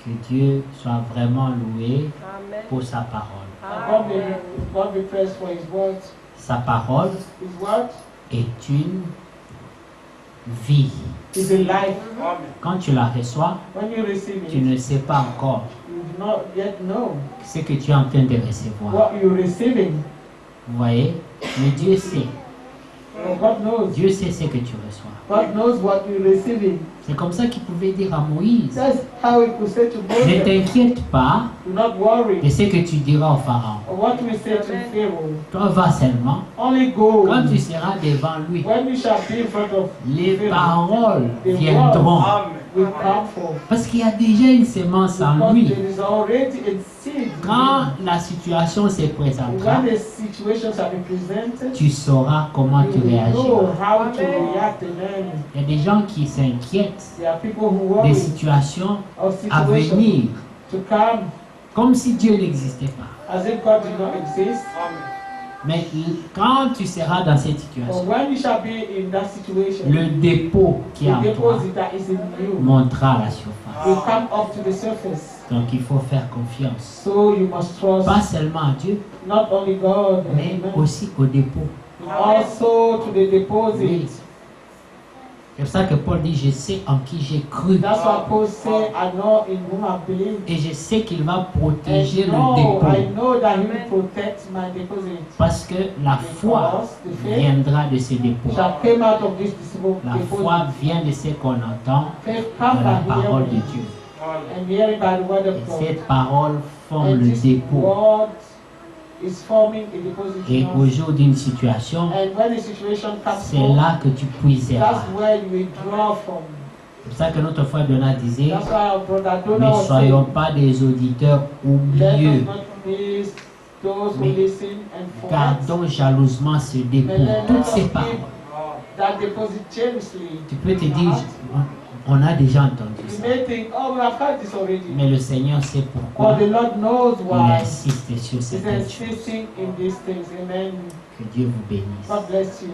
Que Dieu soit vraiment loué Amen. pour sa parole. And God be praised for his word. Sa parole His word est une vie. is a life. Quand tu la reçois, When you receive tu it, ne sais pas encore you do not yet know ce que tu es en train de recevoir. what you're receiving. Vous voyez? Mais Dieu sait. But God knows. Dieu sait ce que tu reçois. God knows what you're receiving. C'est comme ça qu'il pouvait dire à Moïse, That's how he could say to ne Moses, t'inquiète pas do not worry de ce que tu diras au Pharaon. of what we say to Pharaoh. Toi, va seulement. Only go. Quand tu seras devant lui, When you shall be in front of les Pharaoh, paroles the viendront. words will come forth. Parce qu'il y a déjà une semence en Because lui. there is already a seed. Quand la situation se When présentera, the situation shall be presented, tu sauras comment tu you will know réagiras. how to react and then Il y a des gens qui s'inquiètent there are people who des worry situations of à situations venir, to come comme si Dieu n'existait pas. as if God did not exist. Mais quand tu seras dans cette But situation, when you shall be in that situation, le dépôt qui est the en toi deposit that is in you montera à la surface. will come up to the surface. Donc il faut faire confiance, So you must trust pas seulement à Dieu, not only God, mais amen, aussi au dépôt. but also to the deposit. C'est pour ça que Paul dit, je sais en qui j'ai cru That's why Paul said, I know in whom I believe. et je sais qu'il va And protéger le I dépôt. know that he will protect my deposit. Parce que la foi viendra de ce dépôt. Shall come out of this La foi deposit. vient de ce qu'on entend Faith dans come la by parole de hearing, Dieu. and hearing by the word Et of God. cette parole forme And le this dépôt. word is forming a deposit Et in au us. jour d'une situation, And when the situation comes c'est forth, là que tu puiseras. that's where you will draw from. C'est pour ça que notre frère Donat disait, That's why our brother Donald ne was soyons saying, pas des auditeurs let us oublieux. not miss those who Mais listen and forget. Gardons jalousement ce dépôt, toutes ces paroles. That deposit generously. Tu peux te dire, on a déjà entendu You ça. may think, oh, we have heard this already. Mais le Seigneur sait pourquoi But the Lord knows il why insiste sur He's certaines choses. insisting in these things. Amen. Que Dieu vous bénisse. God bless you.